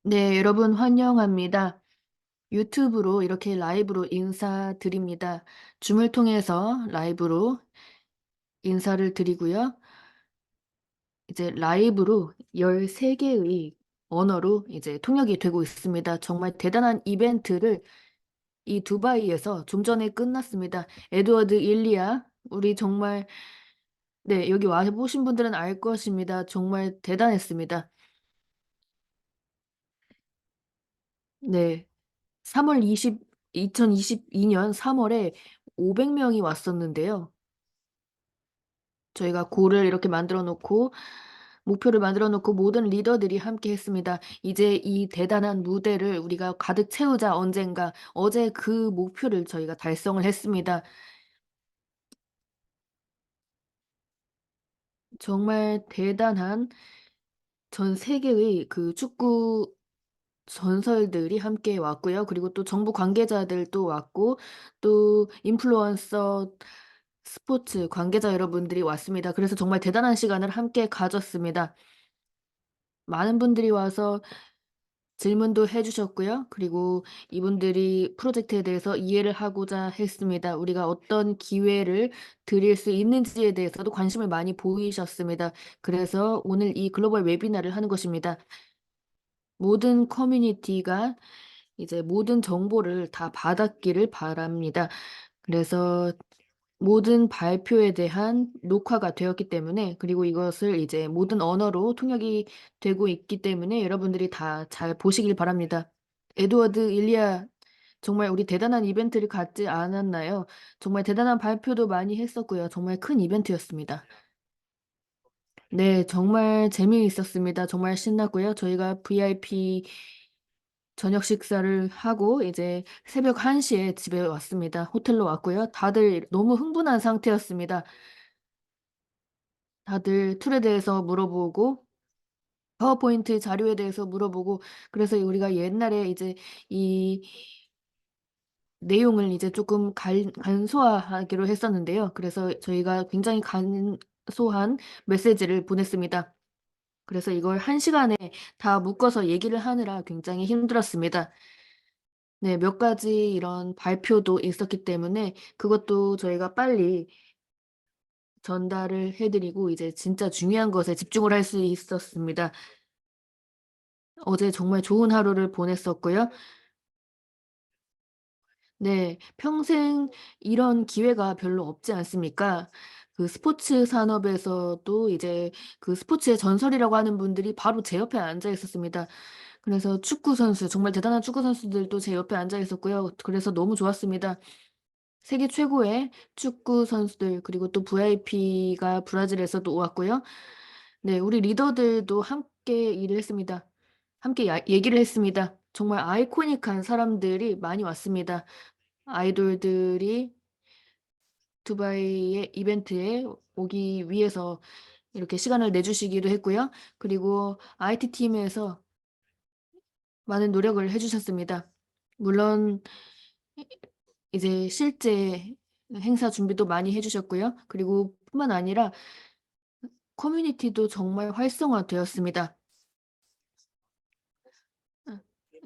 네, 여러분 환영합니다. 유튜브로 이렇게 라이브로 인사드립니다. 줌을 통해서 라이브로 인사를 드리고요. 이제 라이브로 13개의 언어로 이제 통역이 되고 있습니다. 정말 대단한 이벤트를 이 두바이에서 좀 전에 끝났습니다. 에드워드 일리아, 우리 정말, 네, 여기 와 보신 분들은 알 것입니다. 정말 대단했습니다. 네. 3월 2022년 3월에 500명이 왔었는데요. 저희가 골을 이렇게 만들어 놓고 목표를 만들어 놓고 모든 리더들이 함께 했습니다. 이제 이 대단한 무대를 우리가 가득 채우자 언젠가. 어제 그 목표를 저희가 달성을 했습니다. 정말 대단한 전 세계의 그 축구 전설들이 함께 왔고요. 그리고 또 정부 관계자들도 왔고 또 인플루언서 스포츠 관계자 여러분들이 왔습니다. 그래서 정말 대단한 시간을 함께 가졌습니다. 많은 분들이 와서 질문도 해 주셨고요. 그리고 이분들이 프로젝트에 대해서 이해를 하고자 했습니다. 우리가 어떤 기회를 드릴 수 있는지에 대해서도 관심을 많이 보이셨습니다. 그래서 오늘 이 글로벌 웨비나를 하는 것입니다. 모든 커뮤니티가 이제 모든 정보를 다 받았기를 바랍니다. 그래서 모든 발표에 대한 녹화가 되었기 때문에, 그리고 이것을 이제 모든 언어로 통역이 되고 있기 때문에 여러분들이 다 잘 보시길 바랍니다. 에드워드 일리아, 정말 우리 대단한 이벤트를 갖지 않았나요? 정말 대단한 발표도 많이 했었고요. 정말 큰 이벤트였습니다. 네, 정말 재미있었습니다. 정말 신났고요. 저희가 VIP 저녁 식사를 하고 이제 새벽 1 시에 집에 왔습니다. 호텔로 왔고요. 다들 너무 흥분한 상태였습니다. 다들 툴에 대해서 물어보고 파워포인트 자료에 대해서 물어보고, 그래서 우리가 옛날에 이제 이 내용을 이제 조금 간소화하기로 했었는데요. 그래서 저희가 굉장히 간소한 메시지를 보냈습니다. 그래서 이걸 1 시간에 다 묶어서 얘기를 하느라 굉장히 힘들었습니다. 네, 몇 가지 이런 발표도 있었기 때문에 그것도 저희가 빨리 전달을 해 드리고 이제 진짜 중요한 것에 집중을 할 수 있었습니다. 어제 정말 좋은 하루를 보냈었고요. 네. 평생 이런 기회가 별로 없지 않습니까? 그 스포츠 산업에서도 이제 그 스포츠의 전설이라고 하는 분들이 바로 제 옆에 앉아 있었습니다. 그래서 축구 선수, 정말 대단한 축구 선수들도 제 옆에 앉아 있었고요. 그래서 너무 좋았습니다. 세계 최고의 축구 선수들, 그리고 또 VIP가 브라질에서도 왔고요. 네, 우리 리더들도 함께 일을 했습니다. 함께 얘기를 했습니다. 정말 아이코닉한 사람들이 많이 왔습니다. 아이돌들이 두바이의 이벤트에 오기 위해서 이렇게 시간을 내주시기도 했고요. 그리고 IT 팀에서 많은 노력을 해 주셨습니다. 물론 이제 실제 행사 준비도 많이 해 주셨고요. 그리고 뿐만 아니라 커뮤니티도 정말 활성화되었습니다. 어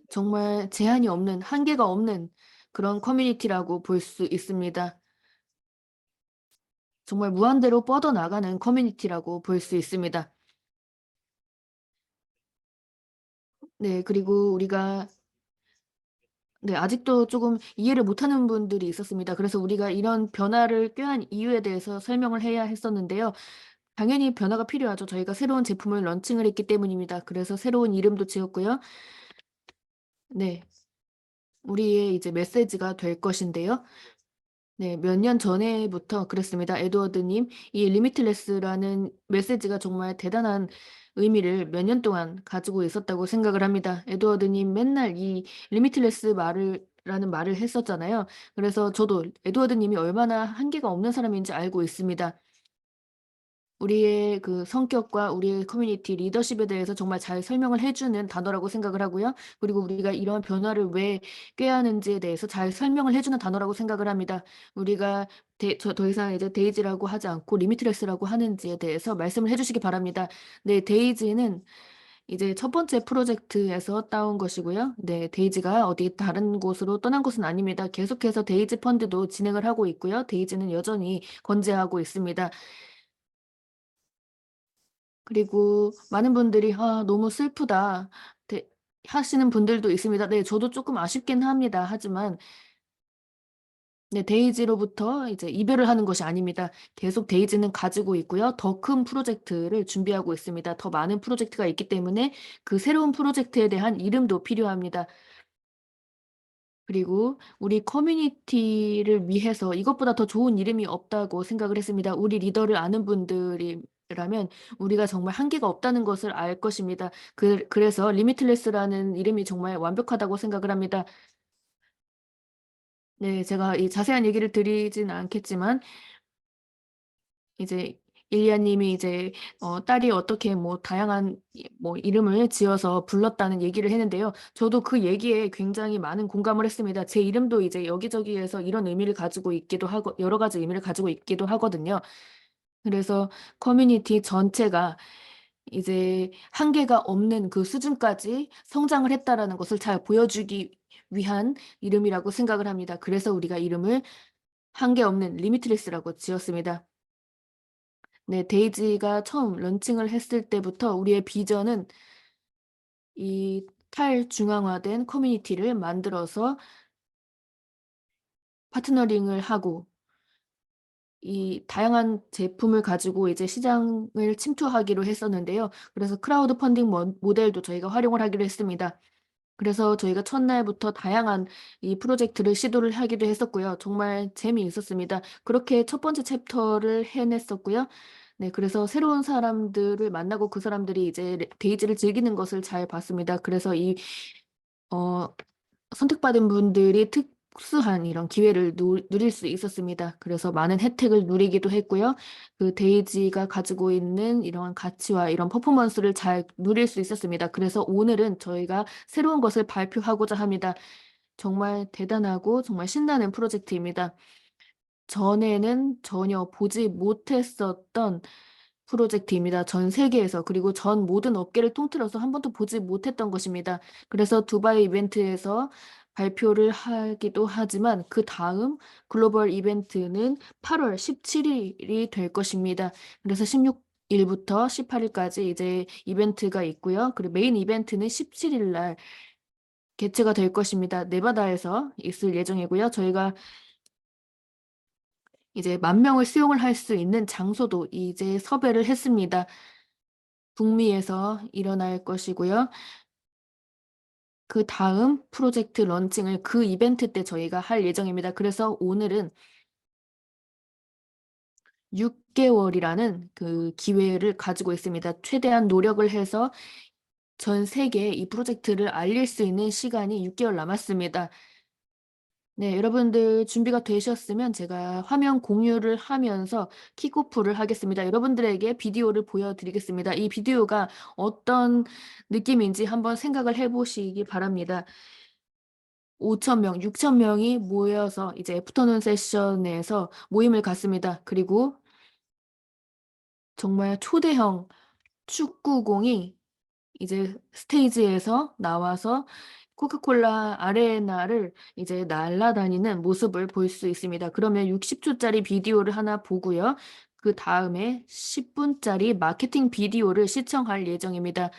정말 제한이 없는, 한계가 없는 그런 커뮤니티라고 볼 수 있습니다. 정말 무한대로 뻗어나가는 커뮤니티라고 볼 수 있습니다. 네, 그리고 우리가, 네, 아직도 조금 이해를 못하는 분들이 있었습니다. 그래서 우리가 이런 변화를 꾀한 이유에 대해서 설명을 해야 했었는데요. 당연히 변화가 필요하죠. 저희가 새로운 제품을 런칭을 했기 때문입니다. 그래서 새로운 이름도 지었고요. 네. 우리의 이제 메시지가 될 것인데요. 네. 몇 년 전에부터 그랬습니다. 에드워드 님, 이 리미틀레스라는 메시지가 정말 대단한 의미를 몇 년 동안 가지고 있었다고 생각을 합니다. 에드워드 님 맨날 이 리미틀레스 말을 라는 말을 했었잖아요. 그래서 저도 에드워드 님이 얼마나 한계가 없는 사람인지 알고 있습니다. 우리의 그 성격과 우리의 커뮤니티 리더십에 대해서 정말 잘 설명을 해 주는 단어라고 생각을 하고요. 그리고 우리가 이런 변화를 왜 꾀하는지에 대해서 잘 설명을 해 주는 단어라고 생각을 합니다. 우리가 더 이상 이제 데이지라고 하지 않고 리미트레스라고 하는지에 대해서 말씀을 해 주시기 바랍니다. 네, 데이지는 이제 첫 번째 프로젝트에서 따온 것이고요. 네, 데이지가 어디 다른 곳으로 떠난 것은 아닙니다. 계속해서 데이지 펀드도 진행을 하고 있고요. 데이지는 여전히 건재하고 있습니다. 그리고 많은 분들이 아, 너무 슬프다. 하시는 분들도 있습니다. 네, 저도 조금 아쉽긴 합니다. 하지만 네, 데이지로부터 이제 이별을 하는 것이 아닙니다. 계속 데이지는 가지고 있고요. 더 큰 프로젝트를 준비하고 있습니다. 더 많은 프로젝트가 있기 때문에 그 새로운 프로젝트에 대한 이름도 필요합니다. 그리고 우리 커뮤니티를 위해서 이것보다 더 좋은 이름이 없다고 생각을 했습니다. 우리 리더를 아는 분들이라면 우리가 정말 한계가 없다는 것을 알 것입니다. 그래서 리미틀레스라는 이름이 정말 완벽하다고 생각을 합니다. 네, 제가 이 자세한 얘기를 드리진 않겠지만 이제 일리아 님이 이제 딸이 어떻게 뭐 다양한 뭐 이름을 지어서 불렀다는 얘기를 했는데요. 저도 그 얘기에 굉장히 많은 공감을 했습니다. 제 이름도 이제 여기저기에서 이런 의미를 가지고 있기도 하고 여러 가지 의미를 가지고 있기도 하거든요. 그래서 커뮤니티 전체가 이제 한계가 없는 그 수준까지 성장을 했다라는 것을 잘 보여주기 위한 이름이라고 생각을 합니다. 그래서 우리가 이름을 한계 없는 리미트리스라고 지었습니다. 네, 데이지가 처음 런칭을 했을 때부터 우리의 비전은 이 탈중앙화된 커뮤니티를 만들어서 파트너링을 하고 이 다양한 제품을 가지고 이제 시장을 침투하기로 했었는데요. 그래서 크라우드 펀딩 모델도 저희가 활용을 하기로 했습니다. 그래서 저희가 첫날부터 다양한 이 프로젝트를 시도를 하기도 했었고요. 정말 재미있었습니다. 그렇게 첫 번째 챕터를 해냈었고요. 네, 그래서 새로운 사람들을 만나고 그 사람들이 이제 데이지를 즐기는 것을 잘 봤습니다. 그래서 어, 선택받은 분들이 특수한 이런 기회를 누릴 수 있었습니다. 그래서 많은 혜택을 누리기도 했고요. 그 데이지가 가지고 있는 이런 가치와 이런 퍼포먼스를 잘 누릴 수 있었습니다. 그래서 오늘은 저희가 새로운 것을 발표하고자 합니다. 정말 대단하고 정말 신나는 프로젝트입니다. 전에는 전혀 보지 못했었던 프로젝트입니다. 전 세계에서 그리고 전 모든 업계를 통틀어서 한 번도 보지 못했던 것입니다. 그래서 두바이 이벤트에서 발표를 하기도 하지만 그 다음 글로벌 이벤트는 8월 17일이 될 것입니다. 그래서 16일부터 18일까지 이제 이벤트가 있고요. 그리고 메인 이벤트는 17일 날 개최가 될 것입니다. 네바다에서 있을 예정이고요. 저희가 이제 10,000명을 수용을 할 수 있는 장소도 이제 섭외를 했습니다. 북미에서 일어날 것이고요. 그 다음 프로젝트 런칭을 그 이벤트 때 저희가 할 예정입니다. 그래서 오늘은 6개월이라는 그 기회를 가지고 있습니다. 최대한 노력을 해서 전 세계에 이 프로젝트를 알릴 수 있는 시간이 6개월 남았습니다. 네, 여러분들 준비가 되셨으면 제가 화면 공유를 하면서 킥오프를 하겠습니다. 여러분들에게 비디오를 보여드리겠습니다. 이 비디오가 어떤 느낌인지 한번 생각을 해보시기 바랍니다. 5,000명, 6,000명이 모여서 이제 애프터눈 세션에서 모임을 갖습니다. 그리고 정말 초대형 축구공이 이제 스테이지에서 나와서 코카콜라 아레나를 이제 날아다니는 모습을 볼 수 있습니다. 그러면 60초짜리 비디오를 하나 보고요. 그 다음에 10분짜리 마케팅 비디오를 시청할 예정입니다.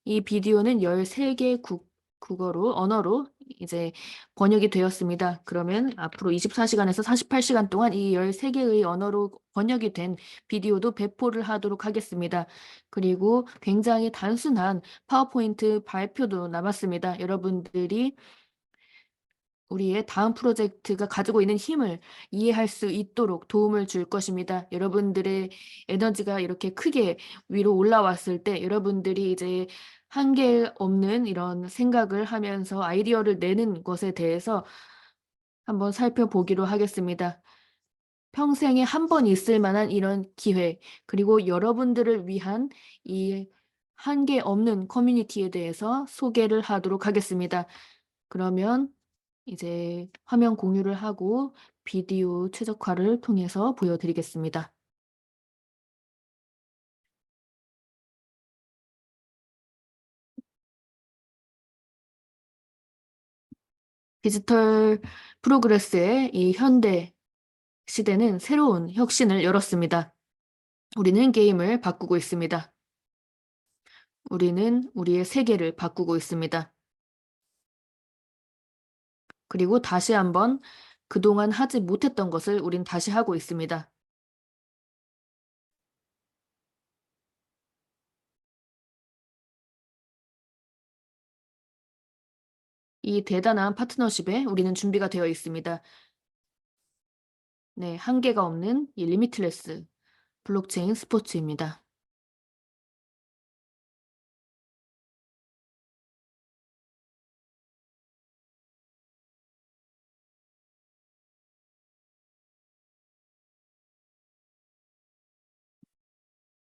이 비디오는 13개 국어로, 언어로 이제 번역이 되었습니다. 그러면 앞으로 24시간에서 48시간 동안 이 13개의 언어로 번역이 된 비디오도 배포를 하도록 하겠습니다. 그리고 굉장히 단순한 파워포인트 발표도 남았습니다. 여러분들이 우리의 다음 프로젝트가 가지고 있는 힘을 이해할 수 있도록 도움을 줄 것입니다. 여러분들의 에너지가 이렇게 크게 위로 올라왔을 때 여러분들이 이제 한계 없는 이런 생각을 하면서 아이디어를 내는 것에 대해서 한번 살펴보기로 하겠습니다. 평생에 한 번 있을 만한 이런 기회, 그리고 여러분들을 위한 이 한계 없는 커뮤니티에 대해서 소개를 하도록 하겠습니다. 그러면 이제 화면 공유를 하고 비디오 최적화를 통해서 보여드리겠습니다. 디지털 프로그레스의 이 현대 시대는 새로운 혁신을 열었습니다. 우리는 게임을 바꾸고 있습니다. 우리는 우리의 세계를 바꾸고 있습니다. 그리고 다시 한번 그동안 하지 못했던 것을 우린 다시 하고 있습니다. 이 대단한 파트너십에 우리는 준비가 되어 있습니다. 네, 한계가 없는 이 리미틀레스 블록체인 스포츠입니다.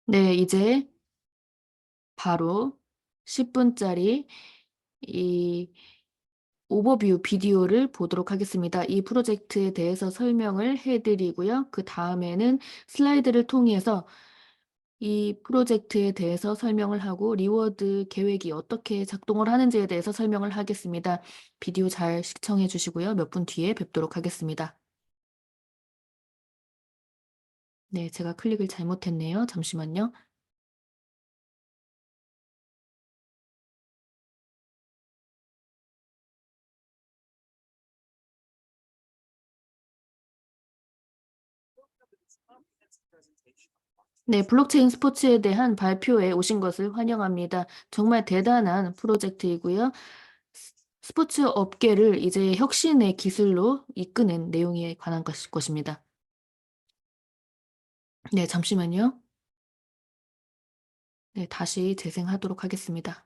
네, 이제 바로 10분짜리 이 오버뷰 비디오를 보도록 하겠습니다. 이 프로젝트에 대해서 설명을 해드리고요. 그 다음에는 슬라이드를 통해서 이 프로젝트에 대해서 설명을 하고 리워드 계획이 어떻게 작동을 하는지에 대해서 설명을 하겠습니다. 비디오 잘 시청해 주시고요. 몇 분 뒤에 뵙도록 하겠습니다. 네, 제가 클릭을 잘못했네요. 잠시만요. 네, 블록체인 스포츠에 대한 발표에 오신 것을 환영합니다. 정말 대단한 프로젝트이고요. 스포츠 업계를 이제 혁신의 기술로 이끄는 내용에 관한 것입니다. 네, 잠시만요. 네, 다시 재생하도록 하겠습니다.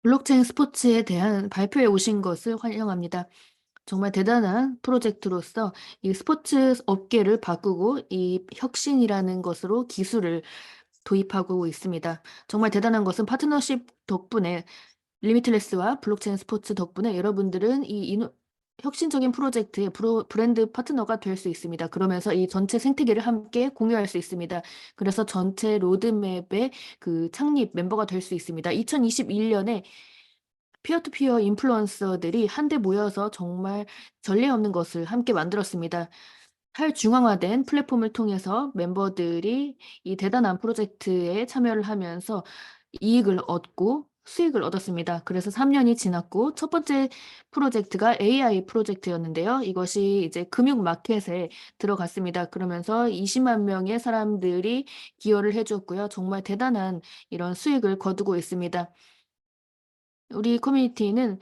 블록체인 스포츠에 대한 발표에 오신 것을 환영합니다. 정말 대단한 프로젝트로서 이 스포츠 업계를 바꾸고 이 혁신이라는 것으로 기술을 도입하고 있습니다. 정말 대단한 것은 파트너십 덕분에 리미틀레스와 블록체인 스포츠 덕분에 여러분들은 혁신적인 프로젝트의 브랜드 파트너가 될 수 있습니다. 그러면서 이 전체 생태계를 함께 공유할 수 있습니다. 그래서 전체 로드맵의 그 창립 멤버가 될 수 있습니다. 2021년에 피어투피어 인플루언서들이 한데 모여서 정말 전례 없는 것을 함께 만들었습니다. 탈중앙화된 플랫폼을 통해서 멤버들이 이 대단한 프로젝트에 참여를 하면서 이익을 얻고 수익을 얻었습니다. 그래서 3년이 지났고 첫 번째 프로젝트가 AI 프로젝트였는데요. 이것이 이제 금융 마켓에 들어갔습니다. 그러면서 20만 명의 사람들이 기여를 해줬고요. 정말 대단한 이런 수익을 거두고 있습니다. 우리 커뮤니티는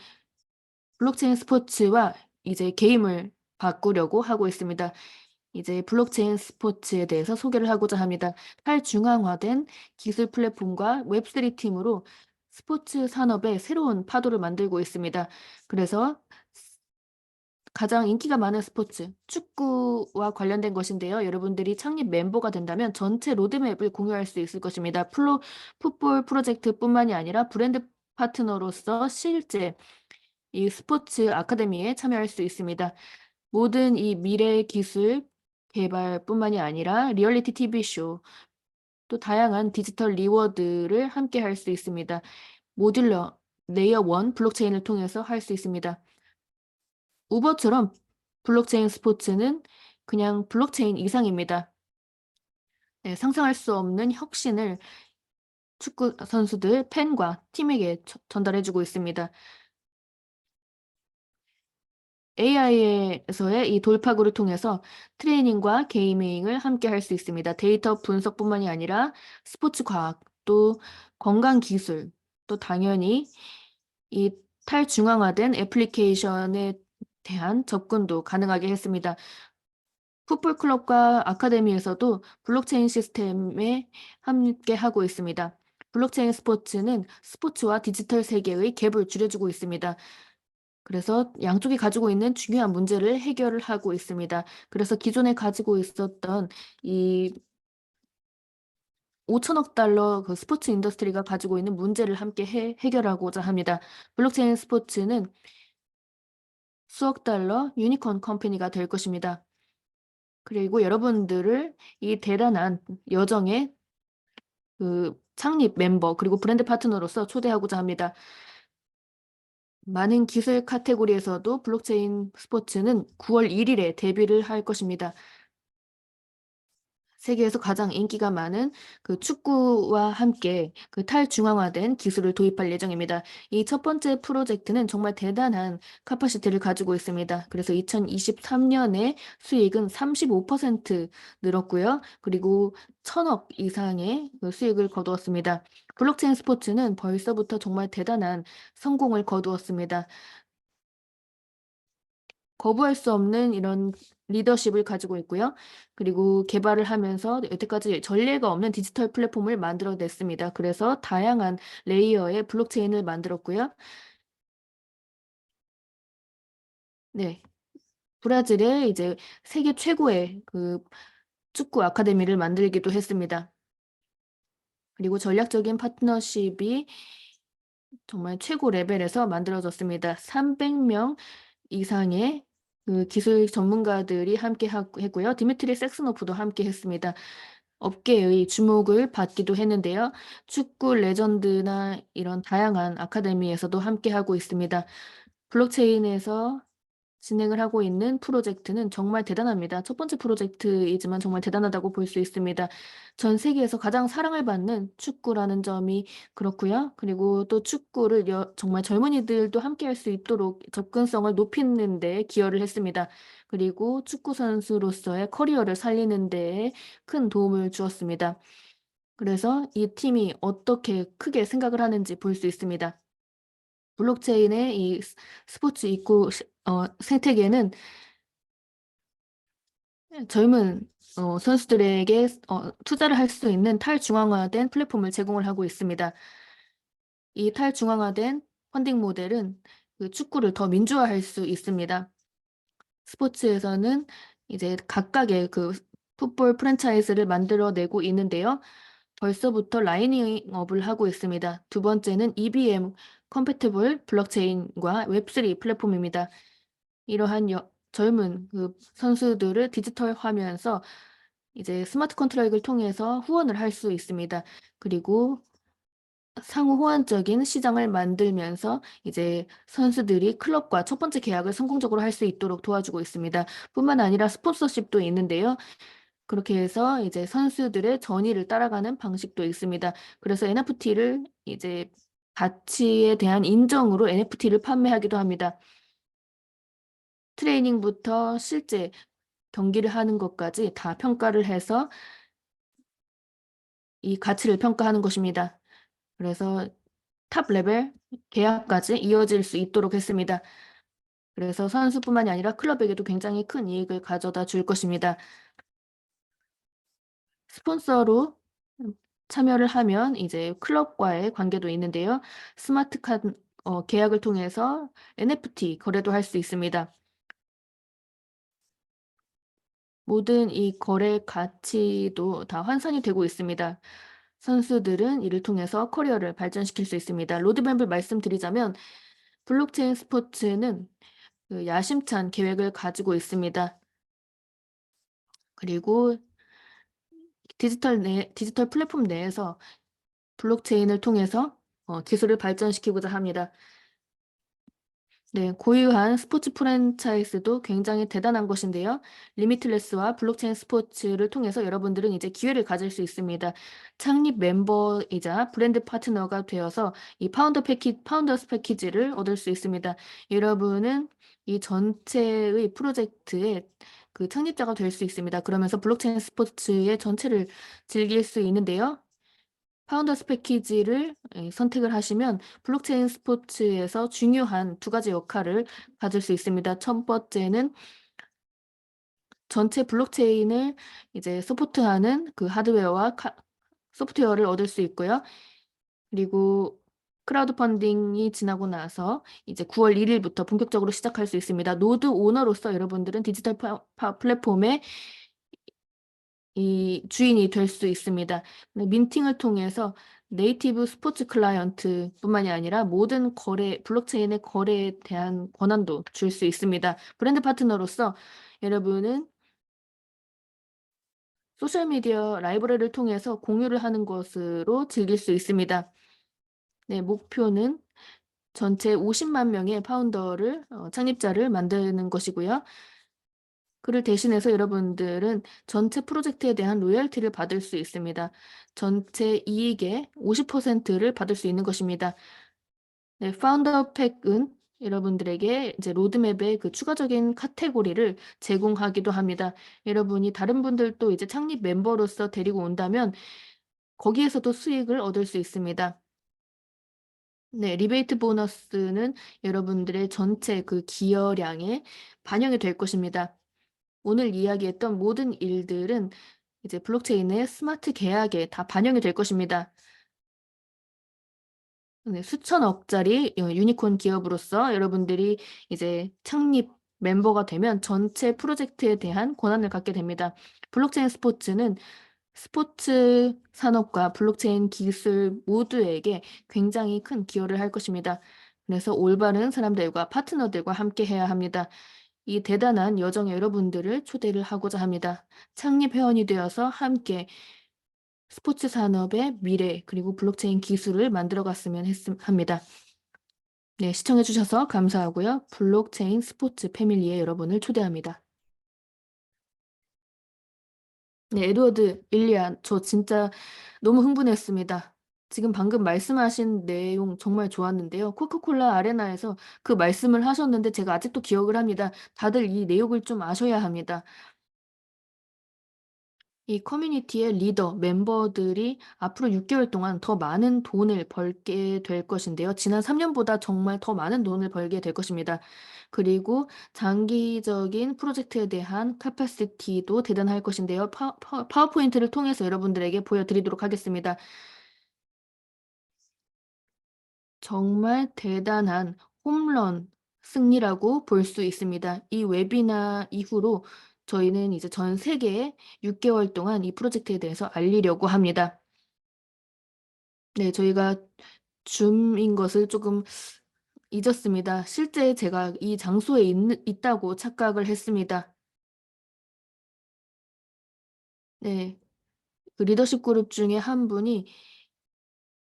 블록체인 스포츠와 이제 게임을 바꾸려고 하고 있습니다. 이제 블록체인 스포츠에 대해서 소개를 하고자 합니다. 탈중앙화된 기술 플랫폼과 웹3 팀으로 스포츠 산업의 새로운 파도를 만들고 있습니다. 그래서 가장 인기가 많은 스포츠, 축구와 관련된 것인데요. 여러분들이 창립 멤버가 된다면 전체 로드맵을 공유할 수 있을 것입니다. 풋볼 프로젝트뿐만이 아니라 브랜드 파트너로서 실제 이 스포츠 아카데미에 참여할 수 있습니다. 모든 이 미래 기술 개발뿐만이 아니라 리얼리티 TV쇼, 또 다양한 디지털 리워드를 함께 할 수 있습니다. 모듈러, 레이어 1 블록체인을 통해서 할 수 있습니다. 우버처럼 블록체인 스포츠는 그냥 블록체인 이상입니다. 네, 상상할 수 없는 혁신을 축구 선수들, 팬과 팀에게 전달해주고 있습니다. AI에서의 이 돌파구를 통해서 트레이닝과 게이밍을 함께 할 수 있습니다. 데이터 분석뿐만이 아니라 스포츠 과학, 또 건강 기술, 또 당연히 이 탈중앙화된 애플리케이션에 대한 접근도 가능하게 했습니다. 풋볼 클럽과 아카데미에서도 블록체인 시스템에 함께 하고 있습니다. 블록체인 스포츠는 스포츠와 디지털 세계의 갭을 줄여주고 있습니다. 그래서 양쪽이 가지고 있는 중요한 문제를 해결을 하고 있습니다. 그래서 기존에 가지고 있었던 이 5천억 달러 그 스포츠 인더스트리가 가지고 있는 문제를 함께 해결하고자 합니다. 블록체인 스포츠는 수억 달러 유니콘 컴퍼니가 될 것입니다. 그리고 여러분들을 이 대단한 여정의 창립 멤버 그리고 브랜드 파트너로서 초대하고자 합니다. 많은 기술 카테고리에서도 블록체인 스포츠는 9월 1일에 데뷔를 할 것입니다. 세계에서 가장 인기가 많은 축구와 함께 탈중앙화된 기술을 도입할 예정입니다. 이 첫 번째 프로젝트는 정말 대단한 카파시티를 가지고 있습니다. 그래서 2023년에 수익은 35% 늘었고요. 그리고 1,000억 이상의 수익을 거두었습니다. 블록체인 스포츠는 벌써부터 정말 대단한 성공을 거두었습니다. 거부할 수 없는 이런 리더십을 가지고 있고요. 그리고 개발을 하면서 여태까지 전례가 없는 디지털 플랫폼을 만들어냈습니다. 그래서 다양한 레이어의 블록체인을 만들었고요. 네. 브라질에 이제 세계 최고의 축구 아카데미를 만들기도 했습니다. 그리고 전략적인 파트너십이 정말 최고 레벨에서 만들어졌습니다. 300명 이상의 기술 전문가들이 함께 했고요. 디미트리 섹스노프도 함께 했습니다. 업계의 주목을 받기도 했는데요. 축구 레전드나 이런 다양한 아카데미에서도 함께 하고 있습니다. 블록체인에서 진행을 하고 있는 프로젝트는 정말 대단합니다. 첫 번째 프로젝트이지만 정말 대단하다고 볼 수 있습니다. 전 세계에서 가장 사랑을 받는 축구라는 점이 그렇고요. 그리고 또 축구를 정말 젊은이들도 함께 할 수 있도록 접근성을 높이는 데 기여를 했습니다. 그리고 축구 선수로서의 커리어를 살리는 데에 큰 도움을 주었습니다. 그래서 이 팀이 어떻게 크게 생각을 하는지 볼 수 있습니다. 블록체인의 이 스포츠 생태계는 젊은 선수들에게 투자를 할 수 있는 탈중앙화된 플랫폼을 제공을 하고 있습니다. 이 탈중앙화된 펀딩 모델은 축구를 더 민주화할 수 있습니다. 스포츠에서는 이제 각각의 풋볼 프랜차이즈를 만들어내고 있는데요. 벌써부터 라이닝업을 하고 있습니다. 두 번째는 EVM 컴패티블 블록체인과 웹3 플랫폼입니다. 이러한 젊은 선수들을 디지털화하면서 이제 스마트 컨트랙을 통해서 후원을 할 수 있습니다. 그리고 상호 호환적인 시장을 만들면서 이제 선수들이 클럽과 첫 번째 계약을 성공적으로 할 수 있도록 도와주고 있습니다. 뿐만 아니라 스폰서십도 있는데요. 그렇게 해서 이제 선수들의 전의를 따라가는 방식도 있습니다. 그래서 NFT를 이제 가치에 대한 인정으로 NFT를 판매하기도 합니다. 트레이닝부터 실제 경기를 하는 것까지 다 평가를 해서 이 가치를 평가하는 것입니다. 그래서 탑 레벨 계약까지 이어질 수 있도록 했습니다. 그래서 선수뿐만이 아니라 클럽에게도 굉장히 큰 이익을 가져다 줄 것입니다. 스폰서로 참여를 하면 이제 클럽과의 관계도 있는데요. 스마트 카드 계약을 통해서 NFT 거래도 할 수 있습니다. 모든 이 거래 가치도 다 환산이 되고 있습니다. 선수들은 이를 통해서 커리어를 발전시킬 수 있습니다. 로드맵을 말씀드리자면 블록체인 스포츠는 야심찬 계획을 가지고 있습니다. 그리고 디지털 플랫폼 내에서 블록체인을 통해서 기술을 발전시키고자 합니다. 네, 고유한 스포츠 프랜차이즈도 굉장히 대단한 것인데요. 리미틀레스와 블록체인 스포츠를 통해서 여러분들은 이제 기회를 가질 수 있습니다. 창립 멤버이자 브랜드 파트너가 되어서 이 파운더스 패키지를 얻을 수 있습니다. 여러분은 이 전체의 프로젝트의 창립자가 될 수 있습니다. 그러면서 블록체인 스포츠의 전체를 즐길 수 있는데요. 파운더스 패키지를 선택을 하시면 블록체인 스포츠에서 중요한 두 가지 역할을 가질 수 있습니다. 첫 번째는 전체 블록체인을 이제 서포트하는 하드웨어와 소프트웨어를 얻을 수 있고요. 그리고 크라우드 펀딩이 지나고 나서 이제 9월 1일부터 본격적으로 시작할 수 있습니다. 노드 오너로서 여러분들은 디지털 플랫폼의 이 주인이 될 수 있습니다. 민팅을 통해서 네이티브 스포츠 클라이언트뿐만이 아니라 모든 거래, 블록체인의 거래에 대한 권한도 줄 수 있습니다. 브랜드 파트너로서 여러분은 소셜미디어 라이브러리를 통해서 공유를 하는 것으로 즐길 수 있습니다. 네, 목표는 전체 50만 명의 파운더를, 창립자를 만드는 것이고요. 그를 대신해서 여러분들은 전체 프로젝트에 대한 로열티를 받을 수 있습니다. 전체 이익의 50%를 받을 수 있는 것입니다. 네, 파운더 팩은 여러분들에게 이제 로드맵의 그 추가적인 카테고리를 제공하기도 합니다. 여러분이 다른 분들도 이제 창립 멤버로서 데리고 온다면 거기에서도 수익을 얻을 수 있습니다. 네, 리베이트 보너스는 여러분들의 전체 그 기여량에 반영이 될 것입니다. 오늘 이야기했던 모든 일들은 이제 블록체인의 스마트 계약에 다 반영이 될 것입니다. 네, 수천억짜리 유니콘 기업으로서 여러분들이 이제 창립 멤버가 되면 전체 프로젝트에 대한 권한을 갖게 됩니다. 블록체인 스포츠는 스포츠 산업과 블록체인 기술 모두에게 굉장히 큰 기여를 할 것입니다. 그래서 올바른 사람들과 파트너들과 함께 해야 합니다. 이 대단한 여정에 여러분들을 초대를 하고자 합니다. 창립 회원이 되어서 함께 스포츠 산업의 미래 그리고 블록체인 기술을 만들어 갔으면 합니다. 네, 시청해 주셔서 감사하고요. 블록체인 스포츠 패밀리에 여러분을 초대합니다. 네, 에드워드, 윌리안, 저 진짜 너무 흥분했습니다. 지금 방금 말씀하신 내용 정말 좋았는데요. 코카콜라 아레나에서 그 말씀을 하셨는데 제가 아직도 기억을 합니다. 다들 이 내용을 좀 아셔야 합니다. 이 커뮤니티의 리더, 멤버들이 앞으로 6개월 동안 더 많은 돈을 벌게 될 것인데요. 지난 3년보다 정말 더 많은 돈을 벌게 될 것입니다. 그리고 장기적인 프로젝트에 대한 캐파시티도 대단할 것인데요. 파워포인트를 통해서 여러분들에게 보여드리도록 하겠습니다. 정말 대단한 홈런 승리라고 볼 수 있습니다. 이 웨비나 이후로 저희는 이제 전 세계에 6개월 동안 이 프로젝트에 대해서 알리려고 합니다. 네, 저희가 줌인 것을 조금 잊었습니다. 실제 제가 이 장소에 있다고 착각을 했습니다. 네, 그 리더십 그룹 중에 한 분이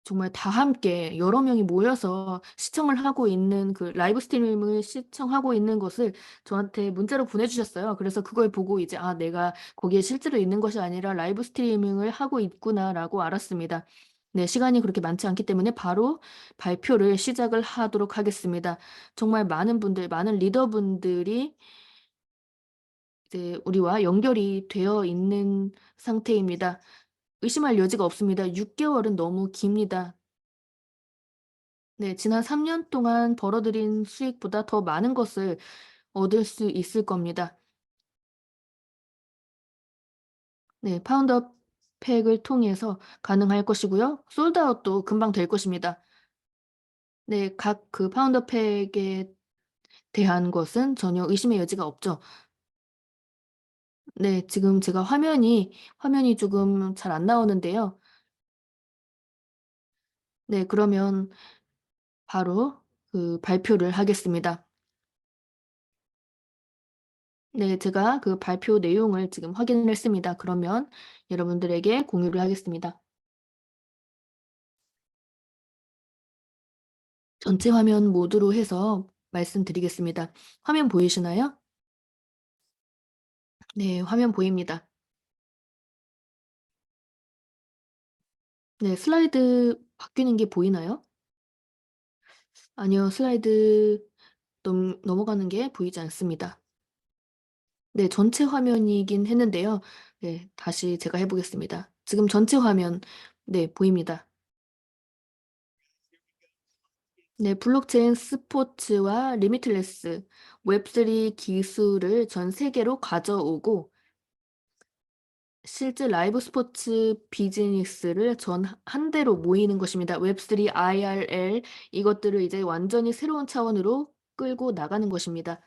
정말 다 함께 여러 명이 모여서 시청을 하고 있는 그 라이브 스트리밍을 시청하고 있는 것을 저한테 문자로 보내주셨어요. 그래서 그걸 보고 이제 아, 내가 거기에 실제로 있는 것이 아니라 라이브 스트리밍을 하고 있구나라고 알았습니다. 네, 시간이 그렇게 많지 않기 때문에 바로 발표를 시작을 하도록 하겠습니다. 정말 많은 분들, 많은 리더분들이 이제 우리와 연결이 되어 있는 상태입니다. 의심할 여지가 없습니다. 6개월은 너무 깁니다. 네, 지난 3년 동안 벌어들인 수익보다 더 많은 것을 얻을 수 있을 겁니다. 네, 파운더 팩을 통해서 가능할 것이고요. 솔드아웃도 금방 될 것입니다. 네, 각 그 파운더 팩에 대한 것은 전혀 의심의 여지가 없죠. 네, 지금 제가 화면이 조금 잘 안 나오는데요. 네, 그러면 바로 그 발표를 하겠습니다. 네, 제가 그 발표 내용을 지금 확인을 했습니다. 그러면 여러분들에게 공유를 하겠습니다. 전체 화면 모드로 해서 말씀드리겠습니다. 화면 보이시나요? 네, 화면 보입니다. 네, 슬라이드 바뀌는 게 보이나요? 아니요, 슬라이드 넘어가는 게 보이지 않습니다. 네, 전체 화면이긴 했는데요. 네, 다시 제가 해보겠습니다. 지금 전체 화면, 네, 보입니다. 네, 블록체인 스포츠와 리미틀레스 웹3 기술을 전 세계로 가져오고 실제 라이브 스포츠 비즈니스를 전 한 대로 모이는 것입니다. 웹3, IRL 이것들을 이제 완전히 새로운 차원으로 끌고 나가는 것입니다.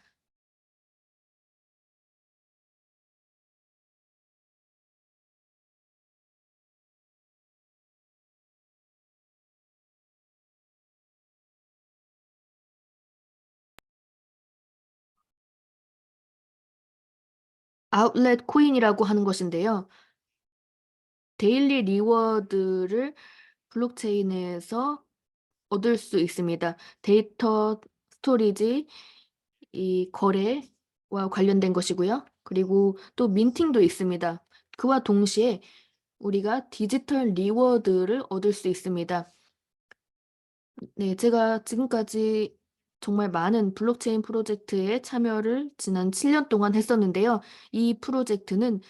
아웃렛 코인이라고 하는 것인데요. 데일리 리워드를 블록체인에서 얻을 수 있습니다. 데이터 스토리지, 이 거래와 관련된 것이고요. 그리고 또 민팅도 있습니다. 그와 동시에 우리가 디지털 리워드를 얻을 수 있습니다. 네, 제가 지금까지 정말 많은 블록체인 프로젝트에 참여를 지난 7년 동안 했었는데요. 이 프로젝트는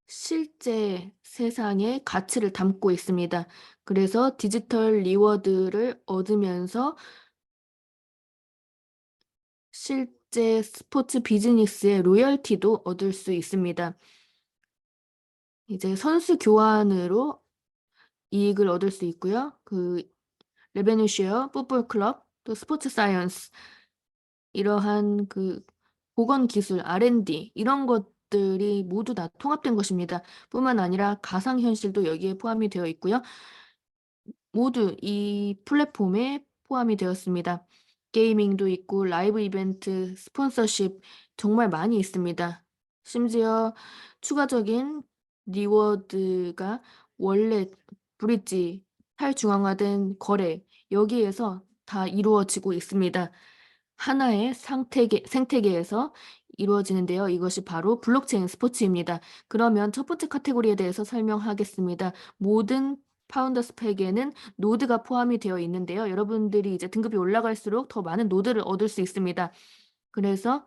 실제 세상의 가치를 담고 있습니다. 그래서 디지털 리워드를 얻으면서 실제 스포츠 비즈니스의 로열티도 얻을 수 있습니다. 이제 선수 교환으로 이익을 얻을 수 있고요. 그 레베뉴 쉐어, 풋볼 클럽, 또 스포츠 사이언스 이러한 그 보건 기술, R&D 이런 것들이 모두 다 통합된 것입니다. 뿐만 아니라 가상현실도 여기에 포함이 되어 있고요. 모두 이 플랫폼에 포함이 되었습니다. 게이밍도 있고 라이브 이벤트, 스폰서십 정말 많이 있습니다. 심지어 추가적인 리워드가 원래 브릿지, 탈중앙화된 거래 여기에서 다 이루어지고 있습니다. 하나의 생태계에서 이루어지는데요. 이것이 바로 블록체인 스포츠입니다. 그러면 첫 번째 카테고리에 대해서 설명하겠습니다. 모든 파운더 스펙에는 노드가 포함이 되어 있는데요. 여러분들이 이제 등급이 올라갈수록 더 많은 노드를 얻을 수 있습니다. 그래서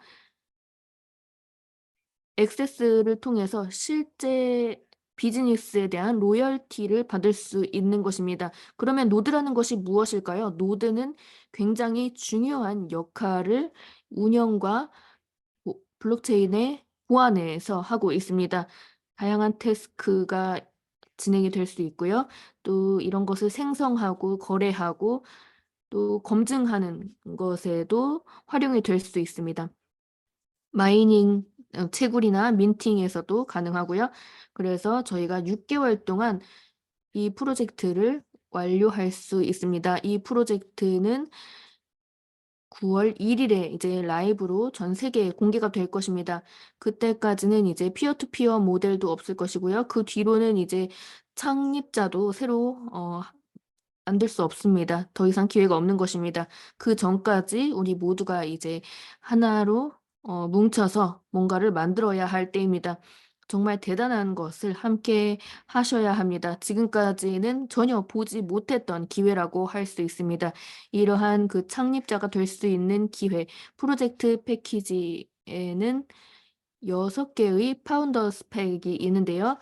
액세스를 통해서 실제 비즈니스에 대한 로열티를 받을 수 있는 것입니다. 그러면 노드라는 것이 무엇일까요? 노드는 굉장히 중요한 역할을 운영과 블록체인의 보안에서 하고 있습니다. 다양한 태스크가 진행이 될 수 있고요. 또 이런 것을 생성하고 거래하고 또 검증하는 것에도 활용이 될 수 있습니다. 마이닝, 채굴이나 민팅에서도 가능하고요. 그래서 저희가 6개월 동안 이 프로젝트를 완료할 수 있습니다. 이 프로젝트는 9월 1일에 이제 라이브로 전 세계에 공개가 될 것입니다. 그때까지는 이제 피어투피어 모델도 없을 것이고요. 그 뒤로는 이제 창립자도 새로 만들 수 없습니다. 더 이상 기회가 없는 것입니다. 그 전까지 우리 모두가 이제 하나로 뭉쳐서 뭔가를 만들어야 할 때입니다. 정말 대단한 것을 함께 하셔야 합니다. 지금까지는 전혀 보지 못했던 기회라고 할 수 있습니다. 이러한 그 창립자가 될 수 있는 기회, 프로젝트 패키지에는 6개의 파운더 스펙이 있는데요.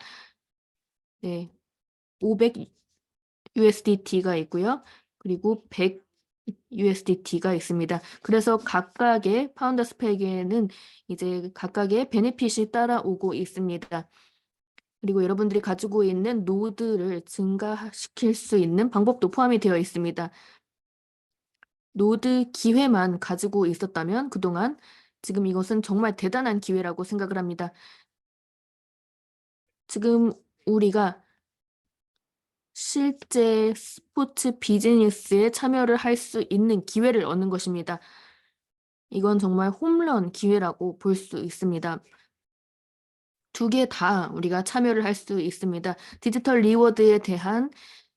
네, 500 USDT가 있고요. 그리고 100 USDT가 있습니다. 그래서 각각의 파운더 스펙에는 이제 각각의 베네핏이 따라오고 있습니다. 그리고 여러분들이 가지고 있는 노드를 증가시킬 수 있는 방법도 포함이 되어 있습니다. 노드 기회만 가지고 있었다면 그동안 지금 이것은 정말 대단한 기회라고 생각을 합니다. 지금 우리가 실제 스포츠 비즈니스에 참여를 할 수 있는 기회를 얻는 것입니다. 이건 정말 홈런 기회라고 볼 수 있습니다. 두 개 다 우리가 참여를 할 수 있습니다. 디지털 리워드에 대한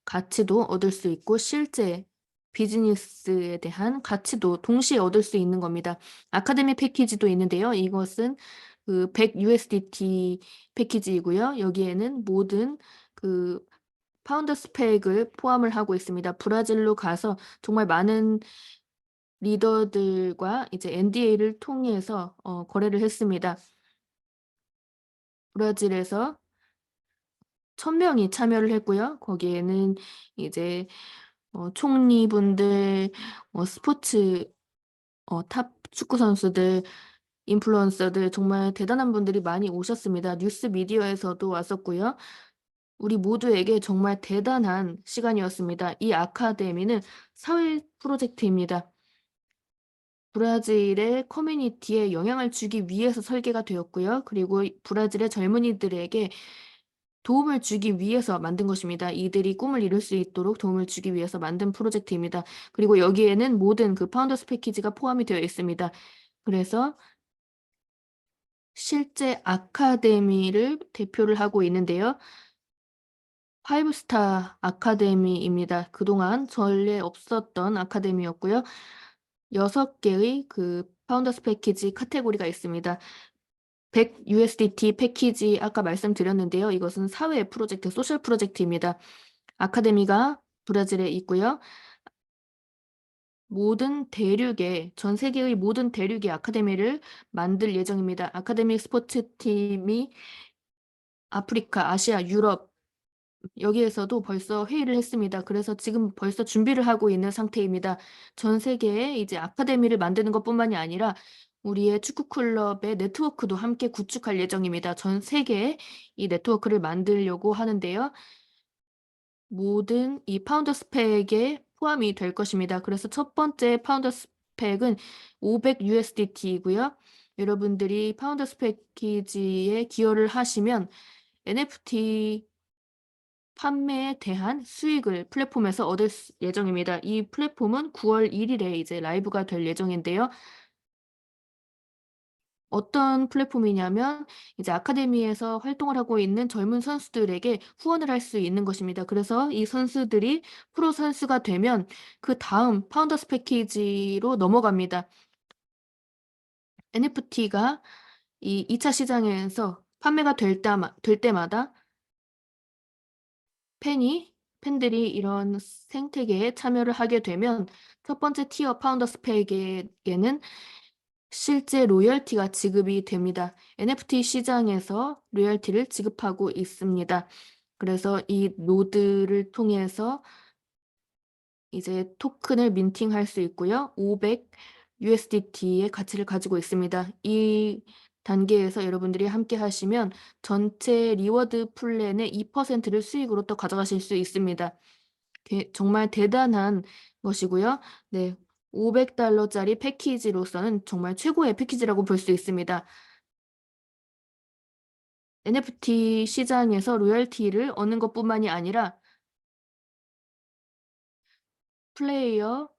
가치도 얻을 수 있고 실제 비즈니스에 대한 가치도 동시에 얻을 수 있는 겁니다. 아카데미 패키지도 있는데요. 이것은 그 100 USDT 패키지이고요. 여기에는 모든 그 파운더 스펙을 포함을 하고 있습니다. 브라질로 가서 정말 많은 리더들과 이제 NDA를 통해서 거래를 했습니다. 브라질에서 1000명이 참여를 했고요. 거기에는 이제 총리분들, 스포츠 탑 축구 선수들, 인플루언서들 정말 대단한 분들이 많이 오셨습니다. 뉴스 미디어에서도 왔었고요. 우리 모두에게 정말 대단한 시간이었습니다. 이 아카데미는 사회 프로젝트입니다. 브라질의 커뮤니티에 영향을 주기 위해서 설계가 되었고요. 그리고 브라질의 젊은이들에게 도움을 주기 위해서 만든 것입니다. 이들이 꿈을 이룰 수 있도록 도움을 주기 위해서 만든 프로젝트입니다. 그리고 여기에는 모든 그 파운더스 패키지가 포함이 되어 있습니다. 그래서 실제 아카데미를 대표를 하고 있는데요. 파이브스타 아카데미입니다. 그동안 전례 없었던 아카데미였고요. 6개의 그 파운더스 패키지 카테고리가 있습니다. 100 USDT 패키지 아까 말씀드렸는데요. 이것은 사회 프로젝트, 소셜 프로젝트입니다. 아카데미가 브라질에 있고요. 전 세계의 모든 대륙의 아카데미를 만들 예정입니다. 아카데믹 스포츠 팀이 아프리카, 아시아, 유럽 여기에서도 벌써 회의를 했습니다. 그래서 지금 벌써 준비를 하고 있는 상태입니다. 전 세계에 이제 아카데미를 만드는 것뿐만이 아니라 우리의 축구 클럽의 네트워크도 함께 구축할 예정입니다. 전 세계에 이 네트워크를 만들려고 하는데요. 모든 이 파운더 스펙에 포함이 될 것입니다. 그래서 첫 번째 파운더 스펙은 500 USDT이고요. 여러분들이 파운더 스펙 패키지에 기여를 하시면 NFT 판매에 대한 수익을 플랫폼에서 얻을 예정입니다. 이 플랫폼은 9월 1일에 이제 라이브가 될 예정인데요. 어떤 플랫폼이냐면 이제 아카데미에서 활동을 하고 있는 젊은 선수들에게 후원을 할 수 있는 것입니다. 그래서 이 선수들이 프로 선수가 되면 그다음 파운더스 패키지로 넘어갑니다. NFT가 이 2차 시장에서 판매가 될 때마다 팬들이 이런 생태계에 참여를 하게 되면 첫 번째 티어 파운더 스펙에게는 실제 로열티가 지급이 됩니다. NFT 시장에서 로열티를 지급하고 있습니다. 그래서 이 노드를 통해서 이제 토큰을 민팅할 수 있고요. 500 USDT의 가치를 가지고 있습니다. 이 단계에서 여러분들이 함께 하시면 전체 리워드 플랜의 2%를 수익으로 또 가져가실 수 있습니다. 정말 대단한 것이고요. 네. $500짜리 패키지로서는 정말 최고의 패키지라고 볼 수 있습니다. NFT 시장에서 로열티를 얻는 것뿐만이 아니라 플레이어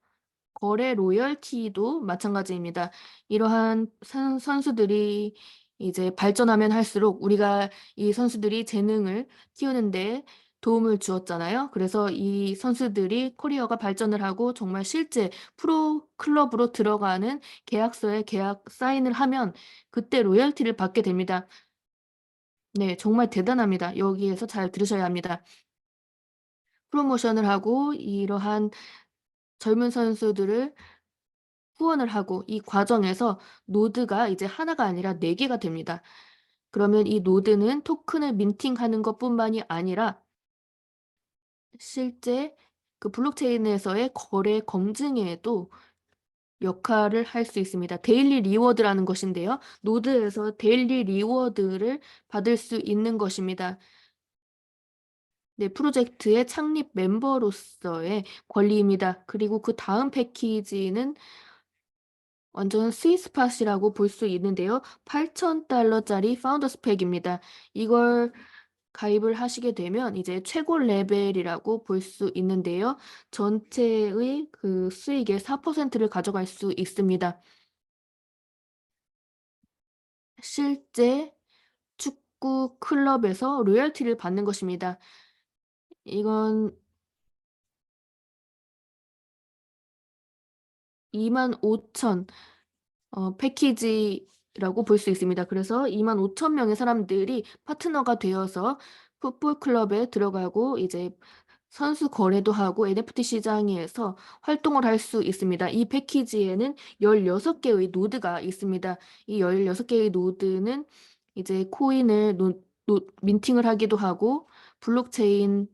거래 로열티도 마찬가지입니다. 이러한 선수들이 이제 발전하면 할수록 우리가 이 선수들이 재능을 키우는데 도움을 주었잖아요. 그래서 이 선수들이 커리어가 발전을 하고 정말 실제 프로 클럽으로 들어가는 계약서에 계약 사인을 하면 그때 로열티를 받게 됩니다. 네, 정말 대단합니다. 여기에서 잘 들으셔야 합니다. 프로모션을 하고 이러한 젊은 선수들을 후원을 하고 이 과정에서 노드가 이제 하나가 아니라 4개가 됩니다. 그러면 이 노드는 토큰을 민팅하는 것뿐만이 아니라 실제 그 블록체인에서의 거래 검증에도 역할을 할 수 있습니다. 데일리 리워드라는 것인데요. 노드에서 데일리 리워드를 받을 수 있는 것입니다. 네, 프로젝트의 창립 멤버로서의 권리입니다. 그리고 그 다음 패키지는 완전 스윗스팟이라고 볼 수 있는데요. $8,000짜리 파운더 스펙입니다. 이걸 가입을 하시게 되면 이제 최고 레벨이라고 볼 수 있는데요. 전체의 그 수익의 4%를 가져갈 수 있습니다. 실제 축구 클럽에서 로열티를 받는 것입니다. 이건 25,000 패키지라고 볼 수 있습니다. 그래서 25,000명의 사람들이 파트너가 되어서 풋볼 클럽에 들어가고 이제 선수 거래도 하고 NFT 시장에서 활동을 할 수 있습니다. 이 패키지에는 16개의 노드가 있습니다. 이 16개의 노드는 이제 코인을 민팅을 하기도 하고 블록체인에서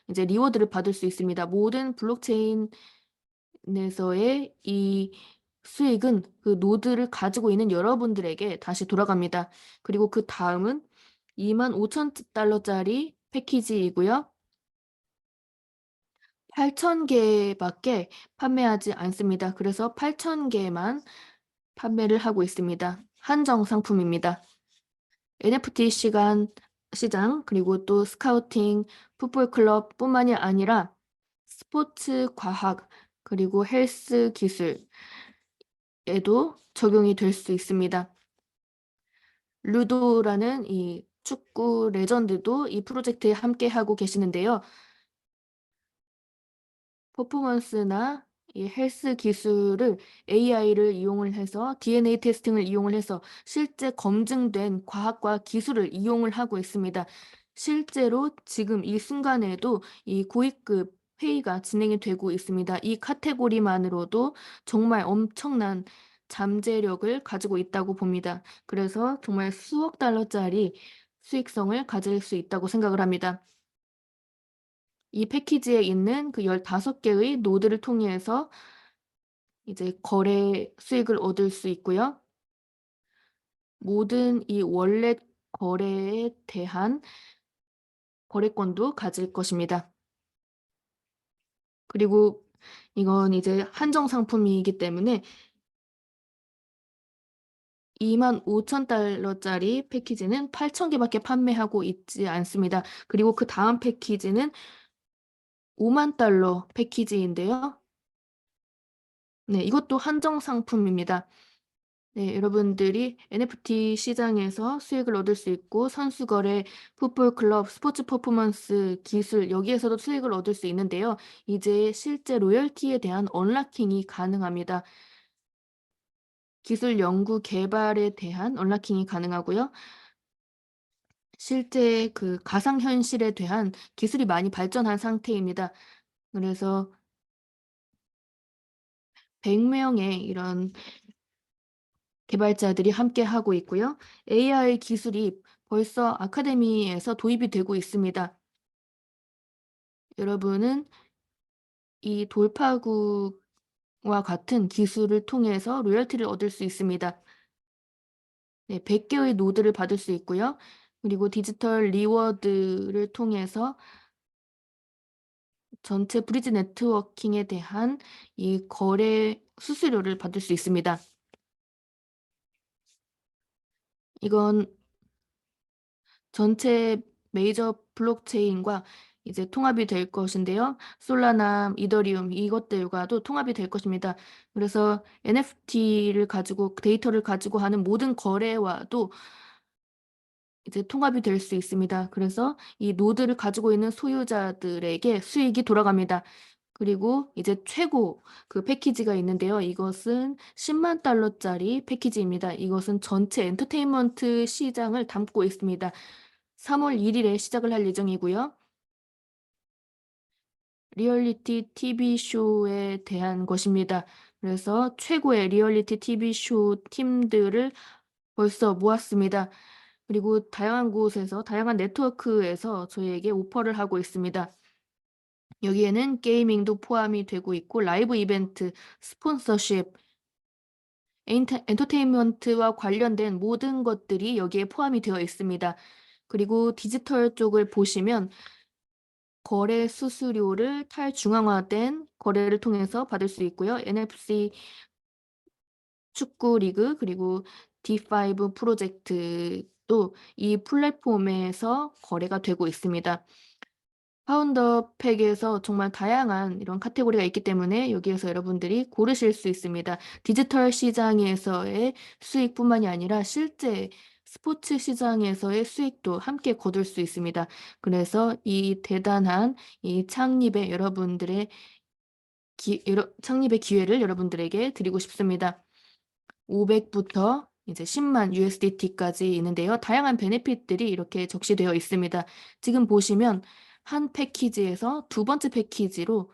이제 리워드를 받을 수 있습니다. 모든 블록체인 에서의 이 수익은 그 노드를 가지고 있는 여러분들에게 다시 돌아갑니다. 그리고 그다음은 25,000달러짜리 패키지이고요. 8,000개밖에 판매하지 않습니다. 그래서 8,000개만 판매를 하고 있습니다. 한정 상품입니다. NFT 시장 그리고 또 스카우팅, 풋볼 클럽뿐만이 아니라 스포츠 과학 그리고 헬스 기술에도 적용이 될 수 있습니다. 루도라는 이 축구 레전드도 이 프로젝트에 함께하고 계시는데요. 퍼포먼스나 이 헬스 기술을 AI를 이용을 해서 DNA 테스팅을 이용을 해서 실제 검증된 과학과 기술을 이용을 하고 있습니다. 실제로 지금 이 순간에도 이 고위급 회의가 진행이 되고 있습니다. 이 카테고리만으로도 정말 엄청난 잠재력을 가지고 있다고 봅니다. 그래서 정말 수억 달러짜리 수익성을 가질 수 있다고 생각을 합니다. 이 패키지에 있는 그 15개의 노드를 통해서 이제 거래 수익을 얻을 수 있고요. 모든 이 월렛 거래에 대한 거래권도 가질 것입니다. 그리고 이건 이제 한정 상품이기 때문에 25,000달러짜리 패키지는 8,000개밖에 판매하고 있지 않습니다. 그리고 그다음 패키지는 50,000달러 패키지인데요. 네, 이것도 한정 상품입니다. 네, 여러분들이 NFT 시장에서 수익을 얻을 수 있고 선수 거래, 풋볼 클럽, 스포츠 퍼포먼스 기술 여기에서도 수익을 얻을 수 있는데요. 이제 실제 로열티에 대한 언라킹이 가능합니다. 기술 연구 개발에 대한 언라킹이 가능하고요. 실제 그 가상 현실에 대한 기술이 많이 발전한 상태입니다. 그래서 100명의 이런 개발자들이 함께하고 있고요. AI 기술이 벌써 아카데미에서 도입이 되고 있습니다. 여러분은 이 돌파구와 같은 기술을 통해서 로열티를 얻을 수 있습니다. 네, 100개의 노드를 받을 수 있고요. 그리고 디지털 리워드를 통해서 전체 브리지 네트워킹에 대한 이 거래 수수료를 받을 수 있습니다. 이건 전체 메이저 블록체인과 이제 통합이 될 것인데요. 솔라나, 이더리움 이것들과도 통합이 될 것입니다. 그래서 NFT를 가지고 데이터를 가지고 하는 모든 거래와도 이제 통합이 될 수 있습니다. 그래서 이 노드를 가지고 있는 소유자들에게 수익이 돌아갑니다. 그리고 이제 최고 그 패키지가 있는데요. 이것은 10만 달러짜리 패키지입니다. 이것은 전체 엔터테인먼트 시장을 담고 있습니다. 3월 1일에 시작을 할 예정이고요. 리얼리티 TV 쇼에 대한 것입니다. 그래서 최고의 리얼리티 TV 쇼 팀들을 벌써 모았습니다. 그리고 다양한 곳에서, 다양한 네트워크에서 저희에게 오퍼를 하고 있습니다. 여기에는 게이밍도 포함이 되고 있고, 라이브 이벤트, 스폰서십, 엔터테인먼트와 관련된 모든 것들이 여기에 포함이 되어 있습니다. 그리고 디지털 쪽을 보시면 거래 수수료를 탈중앙화된 거래를 통해서 받을 수 있고요. NFC 축구 리그 그리고 D5 프로젝트도 이 플랫폼에서 거래가 되고 있습니다. 파운더 팩에서 정말 다양한 이런 카테고리가 있기 때문에 여기에서 여러분들이 고르실 수 있습니다. 디지털 시장에서의 수익뿐만이 아니라 실제 스포츠 시장에서의 수익도 함께 거둘 수 있습니다. 그래서 이 대단한 이 창립의 기회를 여러분들에게 드리고 싶습니다. 500부터 이제 10만 USDT까지 있는데요. 다양한 베네핏들이 이렇게 적시되어 있습니다. 지금 보시면 한 패키지에서 두 번째 패키지로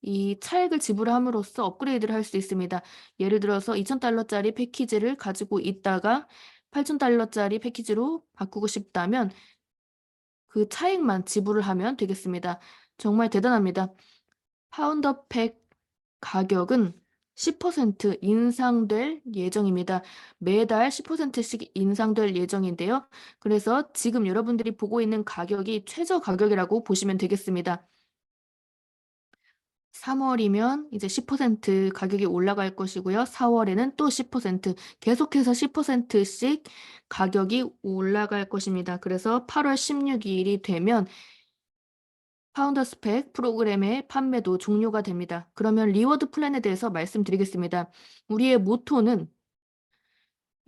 이 차액을 지불함으로써 업그레이드를 할 수 있습니다. 예를 들어서 2,000달러짜리 패키지를 가지고 있다가 8,000달러짜리 패키지로 바꾸고 싶다면 그 차액만 지불을 하면 되겠습니다. 정말 대단합니다. 파운더 팩 가격은 10% 인상될 예정입니다. 매달 10%씩 인상될 예정인데요. 그래서 지금 여러분들이 보고 있는 가격이 최저 가격이라고 보시면 되겠습니다. 3월이면 이제 10% 가격이 올라갈 것이고요. 4월에는 또 10%, 계속해서 10%씩 가격이 올라갈 것입니다. 그래서 8월 16일이 되면 파운더 스펙 프로그램의 판매도 종료가 됩니다. 그러면 리워드 플랜에 대해서 말씀드리겠습니다. 우리의 모토는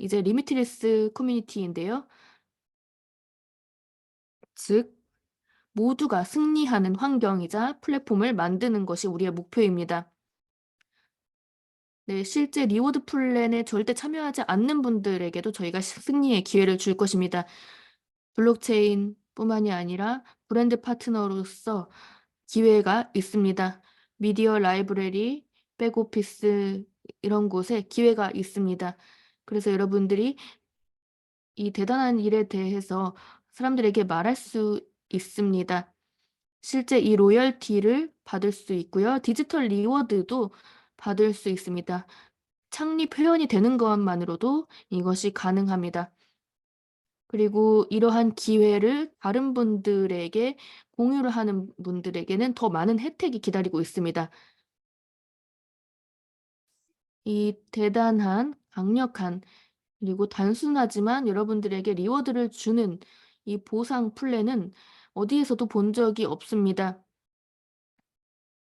이제 리미티리스 커뮤니티인데요. 즉 모두가 승리하는 환경이자 플랫폼을 만드는 것이 우리의 목표입니다. 네, 실제 리워드 플랜에 절대 참여하지 않는 분들에게도 저희가 승리의 기회를 줄 것입니다. 블록체인뿐만이 아니라 브랜드 파트너로서 기회가 있습니다. 미디어 라이브러리, 백오피스 이런 곳에 기회가 있습니다. 그래서 여러분들이 이 대단한 일에 대해서 사람들에게 말할 수 있습니다. 실제 이 로열티를 받을 수 있고요. 디지털 리워드도 받을 수 있습니다. 창립 회원이 되는 것만으로도 이것이 가능합니다. 그리고 이러한 기회를 다른 분들에게 공유를 하는 분들에게는 더 많은 혜택이 기다리고 있습니다. 이 대단한 강력한 그리고 단순하지만 여러분들에게 리워드를 주는 이 보상 플랜은 어디에서도 본 적이 없습니다.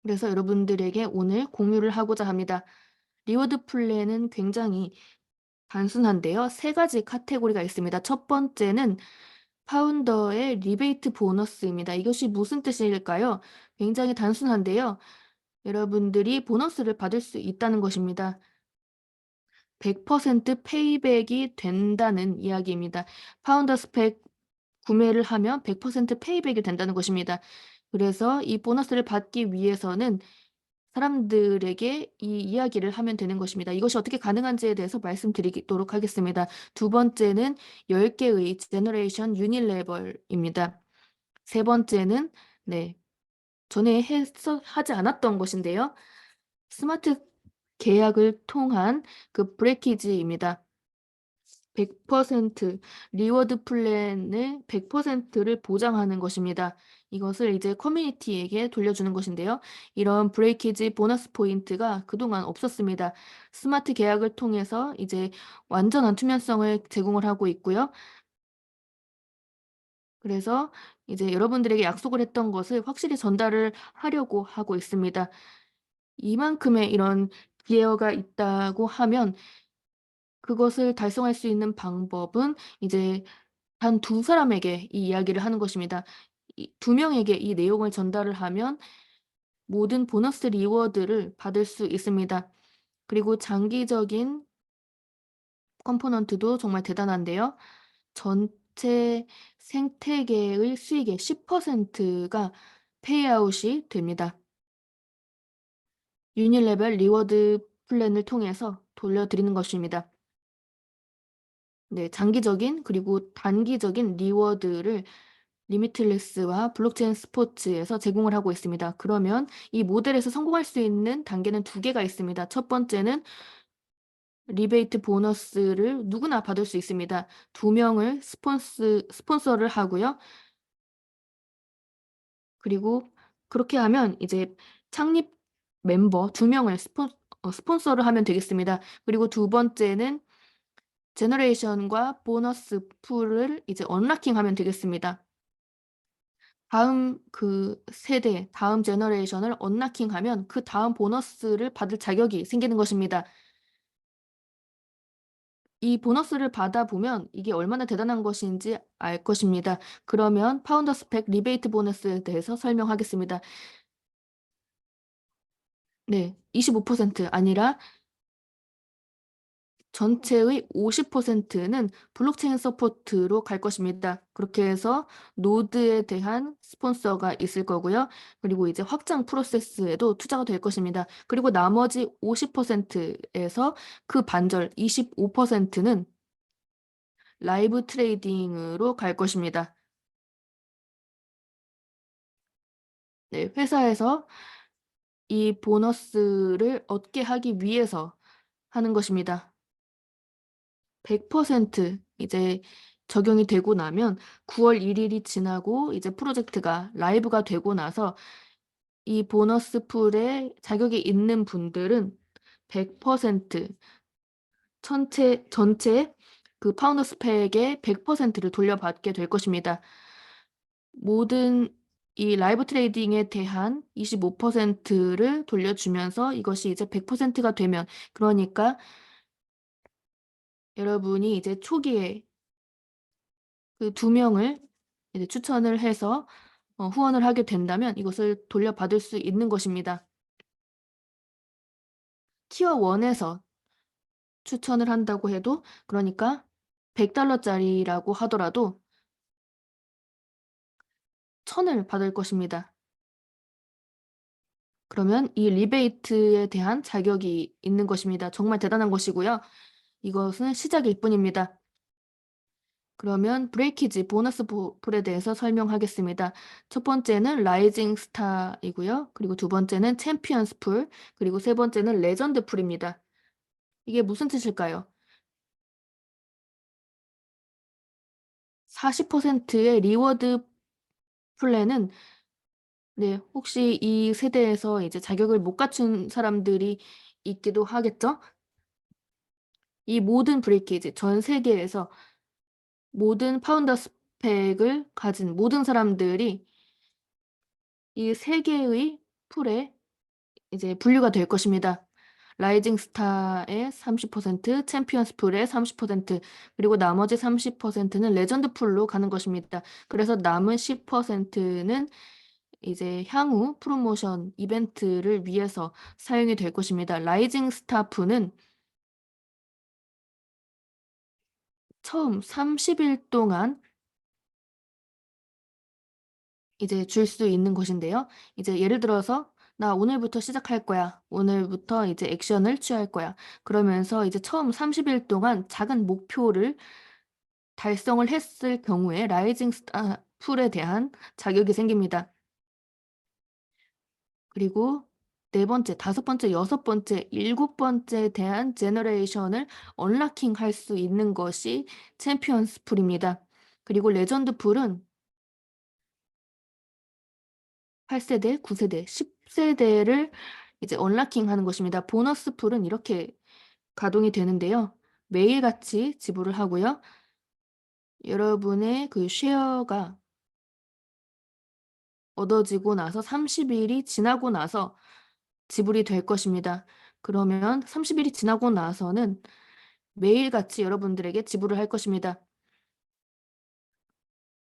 그래서 여러분들에게 오늘 공유를 하고자 합니다. 리워드 플랜은 굉장히 단순한데요. 세 가지 카테고리가 있습니다. 첫 번째는 파운더의 리베이트 보너스입니다. 이것이 무슨 뜻일까요? 굉장히 단순한데요. 여러분들이 보너스를 받을 수 있다는 것입니다. 100% 페이백이 된다는 이야기입니다. 파운더 스펙 구매를 하면 100% 페이백이 된다는 것입니다. 그래서 이 보너스를 받기 위해서는 사람들에게 이 이야기를 하면 되는 것입니다. 이것이 어떻게 가능한지에 대해서 말씀드리도록 하겠습니다. 두 번째는 10개의 제너레이션 유니레벨입니다. 세 번째는 네, 전에 하지 않았던 것인데요. 스마트 계약을 통한 그 브레이키지입니다. 100% 리워드 플랜을 100%를 보장하는 것입니다. 이것을 이제 커뮤니티에게 돌려주는 것인데요. 이런 브레이키지 보너스 포인트가 그동안 없었습니다. 스마트 계약을 통해서 이제 완전한 투명성을 제공을 하고 있고요. 그래서 이제 여러분들에게 약속을 했던 것을 확실히 전달을 하려고 하고 있습니다. 이만큼의 이런 기여가 있다고 하면 그것을 달성할 수 있는 방법은 이제 단 두 사람에게 이 이야기를 하는 것입니다. 이 두 명에게 이 내용을 전달을 하면 모든 보너스 리워드를 받을 수 있습니다. 그리고 장기적인 컴포넌트도 정말 대단한데요. 전체 생태계의 수익의 10%가 페이아웃이 됩니다. 유니레벨 리워드 플랜을 통해서 돌려드리는 것입니다. 네, 장기적인 그리고 단기적인 리워드를 리미틀리스와 블록체인 스포츠에서 제공을 하고 있습니다. 그러면 이 모델에서 성공할 수 있는 단계는 두 개가 있습니다. 첫 번째는 리베이트 보너스를 누구나 받을 수 있습니다. 두 명을 스폰서를 하고요. 그리고 그렇게 하면 이제 창립 멤버 두 명을 스폰서를 하면 되겠습니다. 그리고 두 번째는 제너레이션과 보너스 풀을 이제 언락킹하면 되겠습니다. 다음 그 세대, 다음 제너레이션을 언락킹하면 그 다음 보너스를 받을 자격이 생기는 것입니다. 이 보너스를 받아보면 이게 얼마나 대단한 것인지 알 것입니다. 그러면 파운더 스펙 리베이트 보너스에 대해서 설명하겠습니다. 네, 25% 아니라 전체의 50%는 블록체인 서포트로 갈 것입니다. 그렇게 해서 노드에 대한 스폰서가 있을 거고요. 그리고 이제 확장 프로세스에도 투자가 될 것입니다. 그리고 나머지 50%에서 그 반절 25%는 라이브 트레이딩으로 갈 것입니다. 네, 회사에서 이 보너스를 얻게 하기 위해서 하는 것입니다. 100% 이제 적용이 되고 나면 9월 1일이 지나고 이제 프로젝트가 라이브가 되고 나서 이 보너스 풀에 자격이 있는 분들은 100% 전체 그 파운더 스펙의 100%를 돌려받게 될 것입니다. 모든 이 라이브 트레이딩에 대한 25%를 돌려주면서 이것이 이제 100%가 되면 그러니까 여러분이 이제 초기에 그 두 명을 이제 추천을 해서 후원을 하게 된다면 이것을 돌려받을 수 있는 것입니다. 티어 1에서 추천을 한다고 해도, 그러니까 $100짜리라고 하더라도 1,000을 받을 것입니다. 그러면 이 리베이트에 대한 자격이 있는 것입니다. 정말 대단한 것이고요. 이것은 시작일 뿐입니다. 그러면 브레이키지 보너스 풀에 대해서 설명하겠습니다. 첫 번째는 라이징 스타이고요. 그리고 두 번째는 챔피언스 풀, 그리고 세 번째는 레전드 풀입니다. 이게 무슨 뜻일까요? 40%의 리워드 플랜은, 네, 혹시 이 세대에서 이제 자격을 못 갖춘 사람들이 있기도 하겠죠? 이 모든 브레이키지, 전 세계에서 모든 파운더 스펙을 가진 모든 사람들이 이 세 개의 풀에 이제 분류가 될 것입니다. 라이징 스타의 30%, 챔피언스 풀의 30%, 그리고 나머지 30%는 레전드 풀로 가는 것입니다. 그래서 남은 10%는 이제 향후 프로모션 이벤트를 위해서 사용이 될 것입니다. 라이징 스타 풀은 처음 30일 동안 이제 줄 수 있는 것인데요. 이제 예를 들어서 "나 오늘부터 시작할 거야. 오늘부터 이제 액션을 취할 거야." 그러면서 이제 처음 30일 동안 작은 목표를 달성을 했을 경우에 라이징 스타 풀에 대한 자격이 생깁니다. 그리고 네 번째, 다섯 번째, 여섯 번째, 일곱 번째에 대한 제너레이션을 언락킹할 수 있는 것이 챔피언스 풀입니다. 그리고 레전드 풀은 8세대, 9세대, 10세대를 이제 언락킹하는 것입니다. 보너스 풀은 이렇게 가동이 되는데요. 매일같이 지불을 하고요. 여러분의 그 쉐어가 얻어지고 나서 30일이 지나고 나서 지불이 될 것입니다. 그러면 30일이 지나고 나서는 매일같이 여러분들에게 지불을 할 것입니다.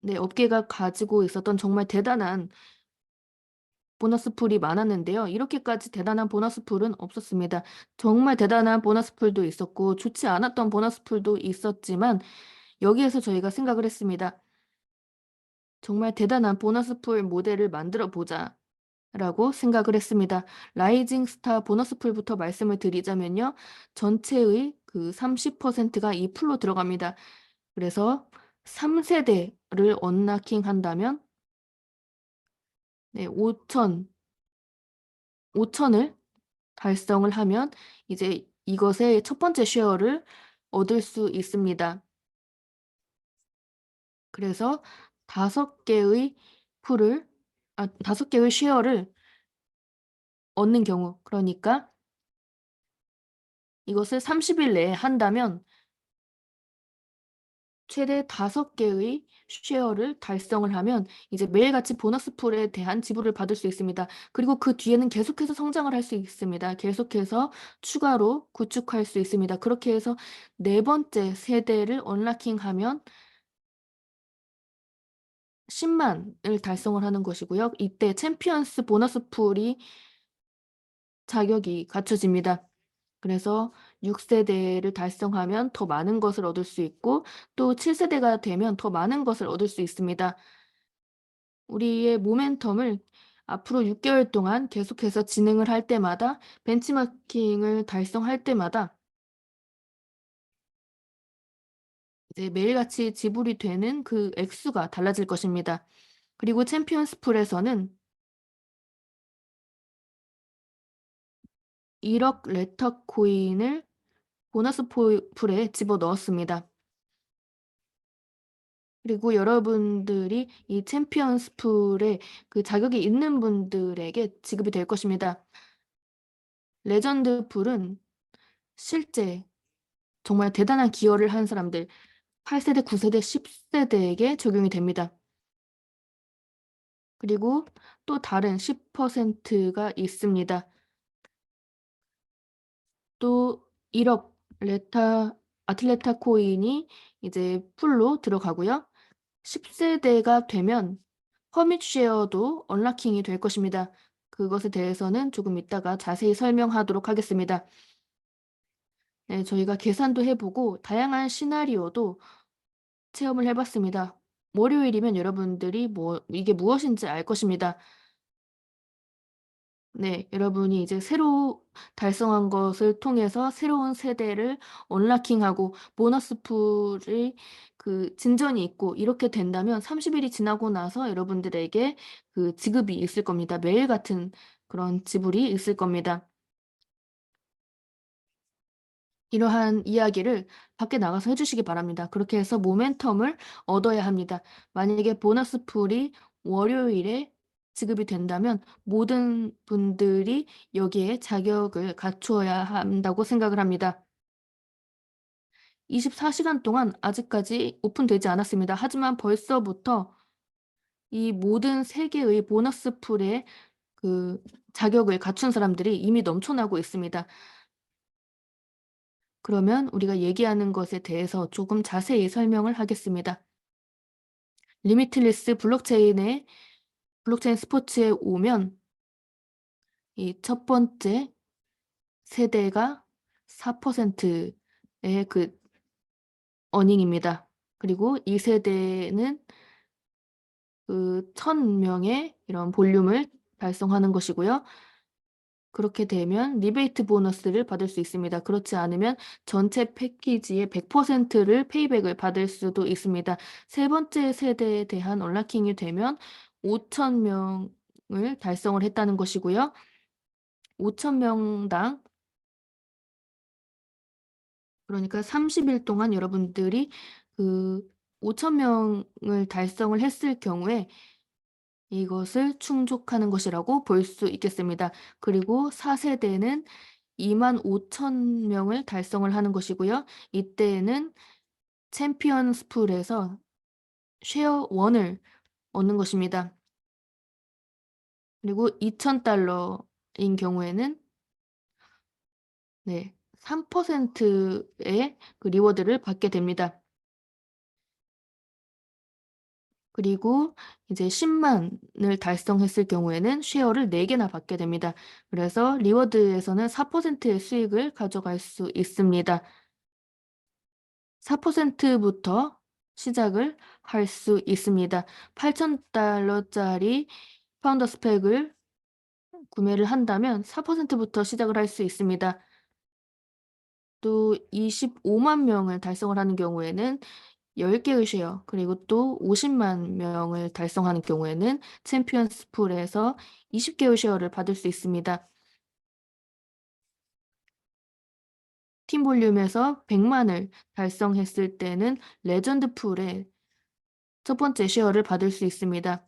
네, 업계가 가지고 있었던 정말 대단한 보너스 풀이 많았는데요. 이렇게까지 대단한 보너스 풀은 없었습니다. 정말 대단한 보너스 풀도 있었고 좋지 않았던 보너스 풀도 있었지만 여기에서 저희가 생각을 했습니다. 정말 대단한 보너스 풀 모델을 만들어 보자 라고 생각을 했습니다. 라이징 스타 보너스 풀부터 말씀을 드리자면요. 전체의 그 30%가 이 풀로 들어갑니다. 그래서 3세대를 언락킹 한다면 네, 5천을 달성을 하면 이제 이것의 첫 번째 쉐어를 얻을 수 있습니다. 그래서 5개의 풀을 5개의 쉐어를 얻는 경우, 그러니까 이것을 30일 내에 한다면 최대 5개의 쉐어를 달성을 하면 이제 매일같이 보너스 풀에 대한 지불을 받을 수 있습니다. 그리고 그 뒤에는 계속해서 성장을 할 수 있습니다. 계속해서 추가로 구축할 수 있습니다. 그렇게 해서 네 번째 세대를 언락킹하면 10만을 달성을 하는 것이고요. 이때 챔피언스 보너스 풀이 자격이 갖춰집니다. 그래서 6세대를 달성하면 더 많은 것을 얻을 수 있고 또 7세대가 되면 더 많은 것을 얻을 수 있습니다. 우리의 모멘텀을 앞으로 6개월 동안 계속해서 진행을 할 때마다 벤치마킹을 달성할 때마다 이제 매일같이 지불이 되는 그 액수가 달라질 것입니다. 그리고 챔피언스 풀에서는 1억 레터 코인을 보너스 풀에 집어넣었습니다. 그리고 여러분들이 이 챔피언스 풀에 그 자격이 있는 분들에게 지급이 될 것입니다. 레전드 풀은 실제 정말 대단한 기여를 한 사람들 8세대, 9세대, 10세대에게 적용이 됩니다. 그리고 또 다른 10%가 있습니다. 또 1억 레터 아틀레타 코인이 이제 풀로 들어가고요. 10세대가 되면 허밋 쉐어도 언라킹이 될 것입니다. 그것에 대해서는 조금 이따가 자세히 설명하도록 하겠습니다. 네, 저희가 계산도 해보고 다양한 시나리오도 체험을 해봤습니다. 월요일이면 여러분들이 이게 무엇인지 알 것입니다. 네, 여러분이 이제 새로 달성한 것을 통해서 새로운 세대를 언라킹하고 보너스 풀이 진전이 있고 이렇게 된다면 30일이 지나고 나서 여러분들에게 지급이 있을 겁니다. 매일 같은 그런 지불이 있을 겁니다. 이러한 이야기를 밖에 나가서 해주시기 바랍니다. 그렇게 해서 모멘텀을 얻어야 합니다. 만약에 보너스 풀이 월요일에 지급이 된다면 모든 분들이 여기에 자격을 갖추어야 한다고 생각을 합니다. 24시간 동안 아직까지 오픈되지 않았습니다. 하지만 벌써부터 이 모든 세 개의 보너스 풀의 자격을 갖춘 사람들이 이미 넘쳐나고 있습니다. 그러면 우리가 얘기하는 것에 대해서 조금 자세히 설명을 하겠습니다. 리미틀리스 블록체인 스포츠에 오면 이 첫 번째 세대가 4%의 어닝입니다. 그리고 이 세대는 1000명의 이런 볼륨을 달성하는 것이고요. 그렇게 되면 리베이트 보너스를 받을 수 있습니다. 그렇지 않으면 전체 패키지의 100%를 페이백을 받을 수도 있습니다. 세 번째 세대에 대한 언라킹이 되면 5,000명을 달성을 했다는 것이고요. 5,000명당 그러니까 30일 동안 여러분들이 5,000명을 달성을 했을 경우에 이것을 충족하는 것이라고 볼 수 있겠습니다. 그리고 4세대는 25,000명을 달성을 하는 것이고요. 이때에는 챔피언스 풀에서 쉐어 1을 얻는 것입니다. 그리고 $2,000인 경우에는 3%의 리워드를 받게 됩니다. 그리고 이제 10만을 달성했을 경우에는 쉐어를 4개나 받게 됩니다. 그래서 리워드에서는 4%의 수익을 가져갈 수 있습니다. 4%부터 시작을 할 수 있습니다. $8,000짜리 파운더 스펙을 구매를 한다면 4%부터 시작을 할 수 있습니다. 또 25만 명을 달성을 하는 경우에는 10개의 쉐어, 그리고 또 50만 명을 달성하는 경우에는 챔피언스 풀에서 20개의 쉐어를 받을 수 있습니다. 팀 볼륨에서 100만을 달성했을 때는 레전드 풀에 첫 번째 쉐어를 받을 수 있습니다.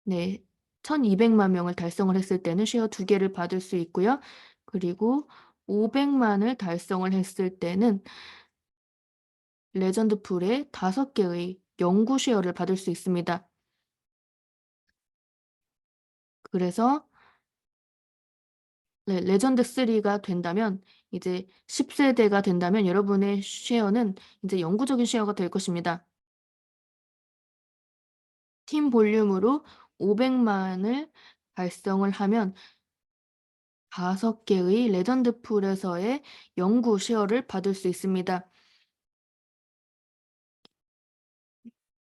네, 1200만 명을 달성을 했을 때는 쉐어 2개를 받을 수 있고요. 그리고 500만을 달성을 했을 때는 레전드 풀에 5개의 영구 쉐어를 받을 수 있습니다. 그래서 레전드 3가 된다면 이제 10세대가 된다면 여러분의 쉐어는 이제 영구적인 쉐어가 될 것입니다. 팀 볼륨으로 500만을 달성을 하면 5개의 레전드 풀에서의 영구 쉐어를 받을 수 있습니다.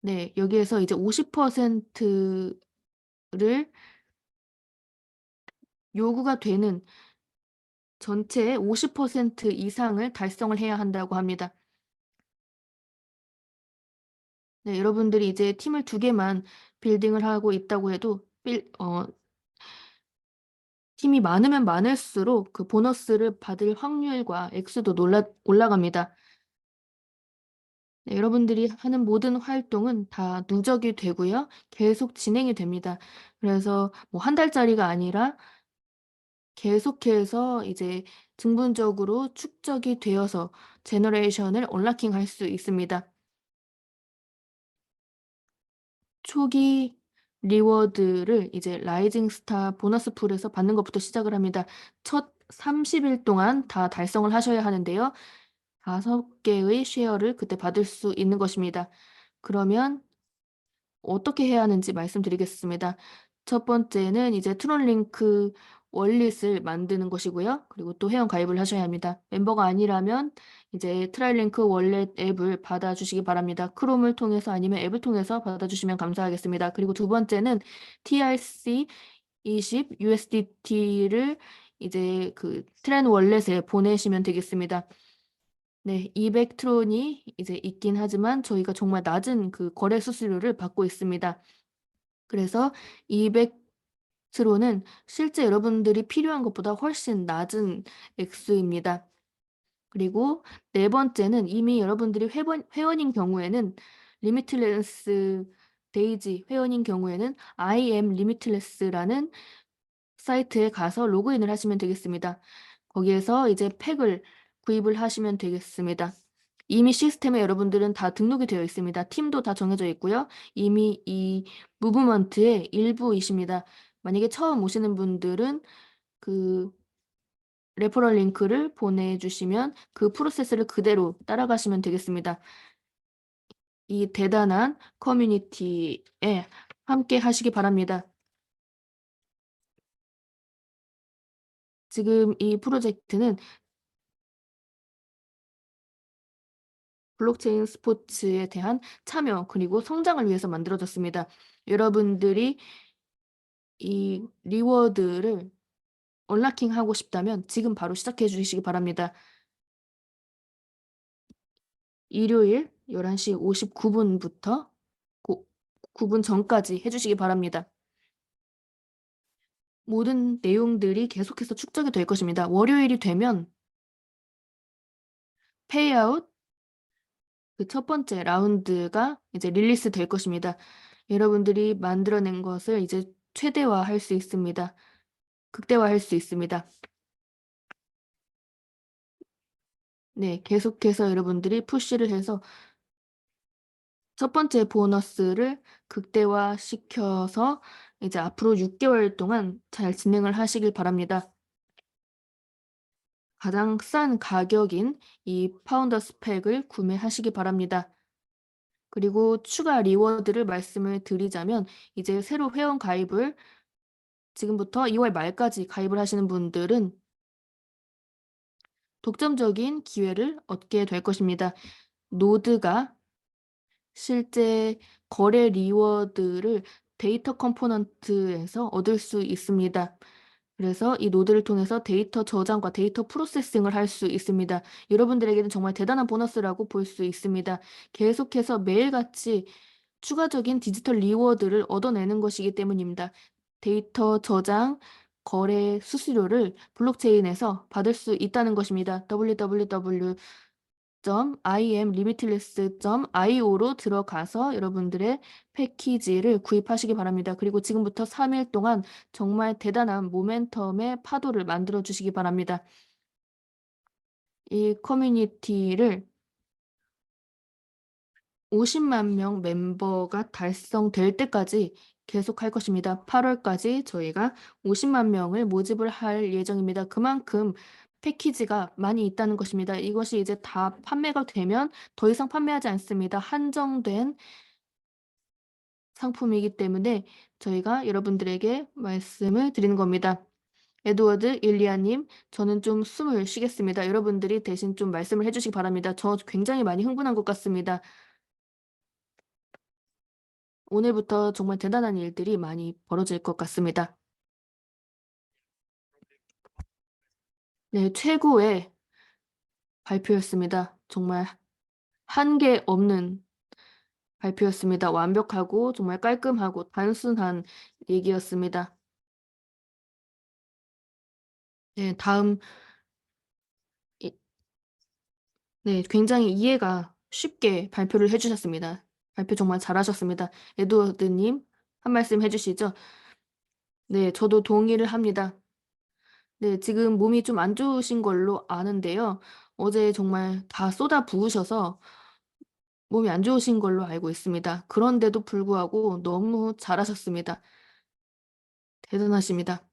네, 여기에서 이제 50%를 요구가 되는 전체의 50% 이상을 달성을 해야 한다고 합니다. 네, 여러분들이 이제 팀을 2개만 빌딩을 하고 있다고 해도 팀이 많으면 많을수록 그 보너스를 받을 확률과 액수도 올라갑니다. 네, 여러분들이 하는 모든 활동은 다 누적이 되고요. 계속 진행이 됩니다. 그래서 뭐 1달짜리가 아니라 계속해서 이제 등분적으로 축적이 되어서 제너레이션을 언락킹 할 수 있습니다. 초기 리워드를 이제 라이징 스타 보너스 풀에서 받는 것부터 시작을 합니다. 첫 30일 동안 다 달성을 하셔야 하는데요. 5개의 쉐어를 그때 받을 수 있는 것입니다. 그러면 어떻게 해야 하는지 말씀드리겠습니다. 첫 번째는 이제 트론링크 월릿을 만드는 것이고요. 그리고 또 회원 가입을 하셔야 합니다. 멤버가 아니라면 이제 트라이링크 월렛 앱을 받아주시기 바랍니다. 크롬을 통해서 아니면 앱을 통해서 받아주시면 감사하겠습니다. 그리고 두 번째는 TRC20 USDT를 이제 그 트렌 월렛에 보내시면 되겠습니다. 네, 200 트론이 이제 있긴 하지만 저희가 정말 낮은 그 거래 수수료를 받고 있습니다. 그래서 200 트론은 실제 여러분들이 필요한 것보다 훨씬 낮은 액수입니다. 그리고 네 번째는 이미 여러분들이 회원인 경우에는 리미틀레스 데이지 회원인 경우에는 I am limitless라는 사이트에 가서 로그인을 하시면 되겠습니다. 거기에서 이제 팩을 구입을 하시면 되겠습니다. 이미 시스템에 여러분들은 다 등록이 되어 있습니다. 팀도 다 정해져 있고요. 이미 이 무브먼트의 일부이십니다. 만약에 처음 오시는 분들은 그 레퍼럴 링크를 보내주시면 그 프로세스를 그대로 따라가시면 되겠습니다. 이 대단한 커뮤니티에 함께 하시기 바랍니다. 지금 이 프로젝트는 블록체인 스포츠에 대한 참여 그리고 성장을 위해서 만들어졌습니다. 여러분들이 이 리워드를 언락킹하고 싶다면 지금 바로 시작해 주시기 바랍니다. 일요일 11시 59분부터 9분 전까지 해주시기 바랍니다. 모든 내용들이 계속해서 축적이 될 것입니다. 월요일이 되면 페이아웃 그 첫 번째 라운드가 이제 릴리스 될 것입니다. 여러분들이 만들어낸 것을 이제 최대화할 수 있습니다. 극대화할 수 있습니다. 네, 계속해서 여러분들이 푸시를 해서 첫 번째 보너스를 극대화시켜서 이제 앞으로 6개월 동안 잘 진행을 하시길 바랍니다. 가장 싼 가격인 이 파운더 스펙을 구매하시기 바랍니다. 그리고 추가 리워드를 말씀을 드리자면 이제 새로 회원 가입을 지금부터 2월 말까지 가입을 하시는 분들은 독점적인 기회를 얻게 될 것입니다. 노드가 실제 거래 리워드를 데이터 컴포넌트에서 얻을 수 있습니다. 그래서 이 노드를 통해서 데이터 저장과 데이터 프로세싱을 할 수 있습니다. 여러분들에게는 정말 대단한 보너스라고 볼 수 있습니다. 계속해서 매일같이 추가적인 디지털 리워드를 얻어내는 것이기 때문입니다. 데이터 저장, 거래 수수료를 블록체인에서 받을 수 있다는 것입니다. www.imlimitless.io로 들어가서 여러분들의 패키지를 구입하시기 바랍니다. 그리고 지금부터 3일 동안 정말 대단한 모멘텀의 파도를 만들어 주시기 바랍니다. 이 커뮤니티를 50만 명 멤버가 달성될 때까지 계속할 것입니다. 8월까지 저희가 50만 명을 모집을 할 예정입니다. 그만큼 패키지가 많이 있다는 것입니다. 이것이 이제 다 판매가 되면 더 이상 판매하지 않습니다. 한정된 상품이기 때문에 저희가 여러분들에게 말씀을 드리는 겁니다. 에드워드 일리아님, 저는 좀 숨을 쉬겠습니다. 여러분들이 대신 좀 말씀을 해주시기 바랍니다. 저 굉장히 많이 흥분한 것 같습니다. 오늘부터 정말 대단한 일들이 많이 벌어질 것 같습니다. 네, 최고의 발표였습니다. 정말 한계 없는 발표였습니다. 완벽하고 정말 깔끔하고 단순한 얘기였습니다. 네, 다음, 네, 굉장히 이해가 쉽게 발표를 해주셨습니다. 발표 정말 잘하셨습니다. 에드워드님, 한 말씀 해주시죠. 네, 저도 동의를 합니다. 네, 지금 몸이 좀 안 좋으신 걸로 아는데요. 어제 정말 다 쏟아 부으셔서 몸이 안 좋으신 걸로 알고 있습니다. 그런데도 불구하고 너무 잘하셨습니다. 대단하십니다.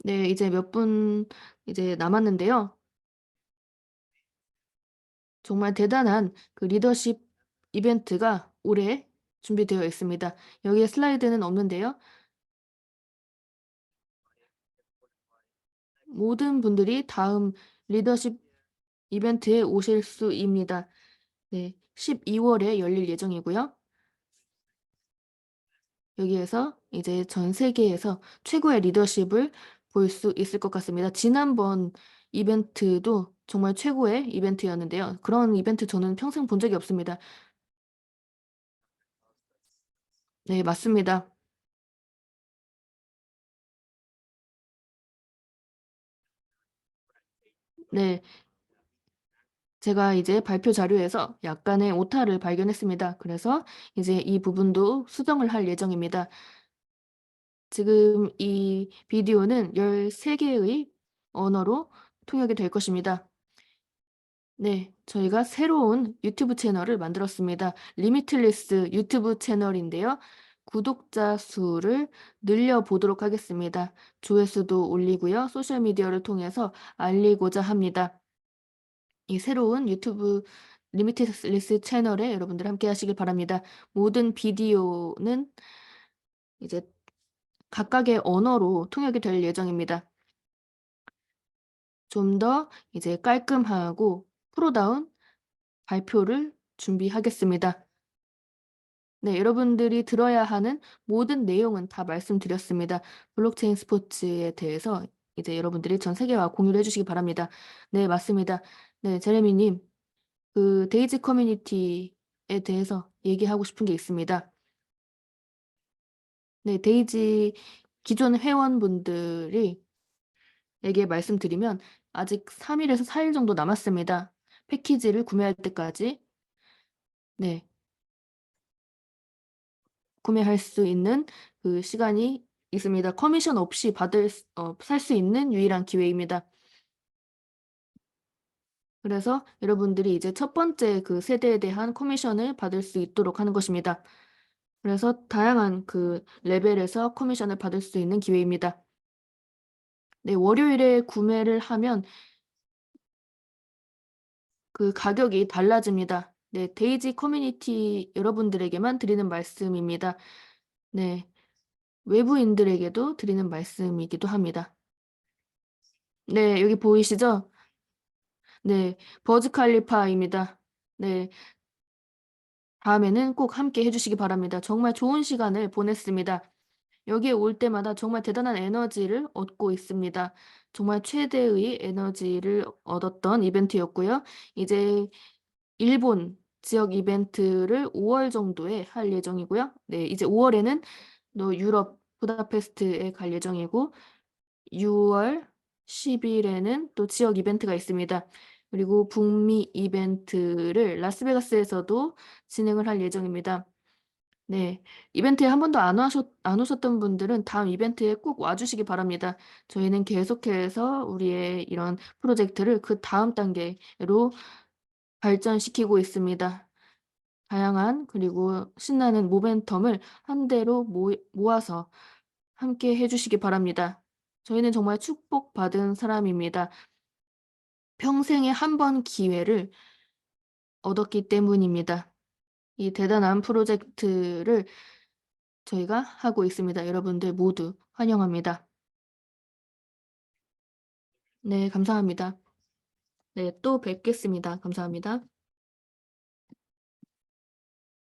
네, 이제 몇 분 이제 남았는데요. 정말 대단한 그 리더십 이벤트가 올해 준비되어 있습니다. 여기에 슬라이드는 없는데요. 모든 분들이 다음 리더십 이벤트에 오실 수입니다. 네, 12월에 열릴 예정이고요. 여기에서 이제 전 세계에서 최고의 리더십을 볼 수 있을 것 같습니다. 지난번 이벤트도 정말 최고의 이벤트였는데요. 그런 이벤트 저는 평생 본 적이 없습니다. 네, 맞습니다. 네, 제가 이제 발표 자료에서 약간의 오타를 발견했습니다. 그래서 이제 이 부분도 수정을 할 예정입니다. 지금 이 비디오는 13개의 언어로 통역이 될 것입니다. 네, 저희가 새로운 유튜브 채널을 만들었습니다. 리미틀리스 유튜브 채널인데요. 구독자 수를 늘려보도록 하겠습니다. 조회수도 올리고요. 소셜미디어를 통해서 알리고자 합니다. 이 새로운 유튜브 리미티리스 채널에 여러분들 함께 하시길 바랍니다. 모든 비디오는 이제 각각의 언어로 통역이 될 예정입니다. 좀 더 이제 깔끔하고 프로다운 발표를 준비하겠습니다. 네, 여러분들이 들어야 하는 모든 내용은 다 말씀드렸습니다. 블록체인 스포츠에 대해서 이제 여러분들이 전 세계와 공유를 해주시기 바랍니다. 네, 맞습니다. 네, 제레미님, 그 데이지 커뮤니티에 대해서 얘기하고 싶은 게 있습니다. 네, 데이지 기존 회원분들이 에게 말씀드리면 아직 3일에서 4일 정도 남았습니다. 패키지를 구매할 때까지. 네, 구매할 수 있는 그 시간이 있습니다. 커미션 없이 살 수 있는 유일한 기회입니다. 그래서 여러분들이 이제 첫 번째 그 세대에 대한 커미션을 받을 수 있도록 하는 것입니다. 그래서 다양한 그 레벨에서 커미션을 받을 수 있는 기회입니다. 네, 월요일에 구매를 하면 그 가격이 달라집니다. 네, 데이지 커뮤니티 여러분들에게만 드리는 말씀입니다. 네, 외부인들에게도 드리는 말씀이기도 합니다. 네, 여기 보이시죠? 네, 버즈 칼리파입니다. 네, 다음에는 꼭 함께 해주시기 바랍니다. 정말 좋은 시간을 보냈습니다. 여기에 올 때마다 정말 대단한 에너지를 얻고 있습니다. 정말 최대의 에너지를 얻었던 이벤트였고요. 이제 일본 지역 이벤트를 5월 정도에 할 예정이고요. 네, 이제 5월에는 또 유럽 부다페스트에 갈 예정이고 6월 10일에는 또 지역 이벤트가 있습니다. 그리고 북미 이벤트를 라스베가스에서도 진행을 할 예정입니다. 네, 이벤트에 한 번도 안 오셨던 분들은 다음 이벤트에 꼭 와주시기 바랍니다. 저희는 계속해서 우리의 이런 프로젝트를 그 다음 단계로 발전시키고 있습니다. 다양한 그리고 신나는 모멘텀을 한 대로 모아서 함께 해주시기 바랍니다. 저희는 정말 축복받은 사람입니다. 평생에 한 번 기회를 얻었기 때문입니다. 이 대단한 프로젝트를 저희가 하고 있습니다. 여러분들 모두 환영합니다. 네, 감사합니다. 네, 또 뵙겠습니다. 감사합니다.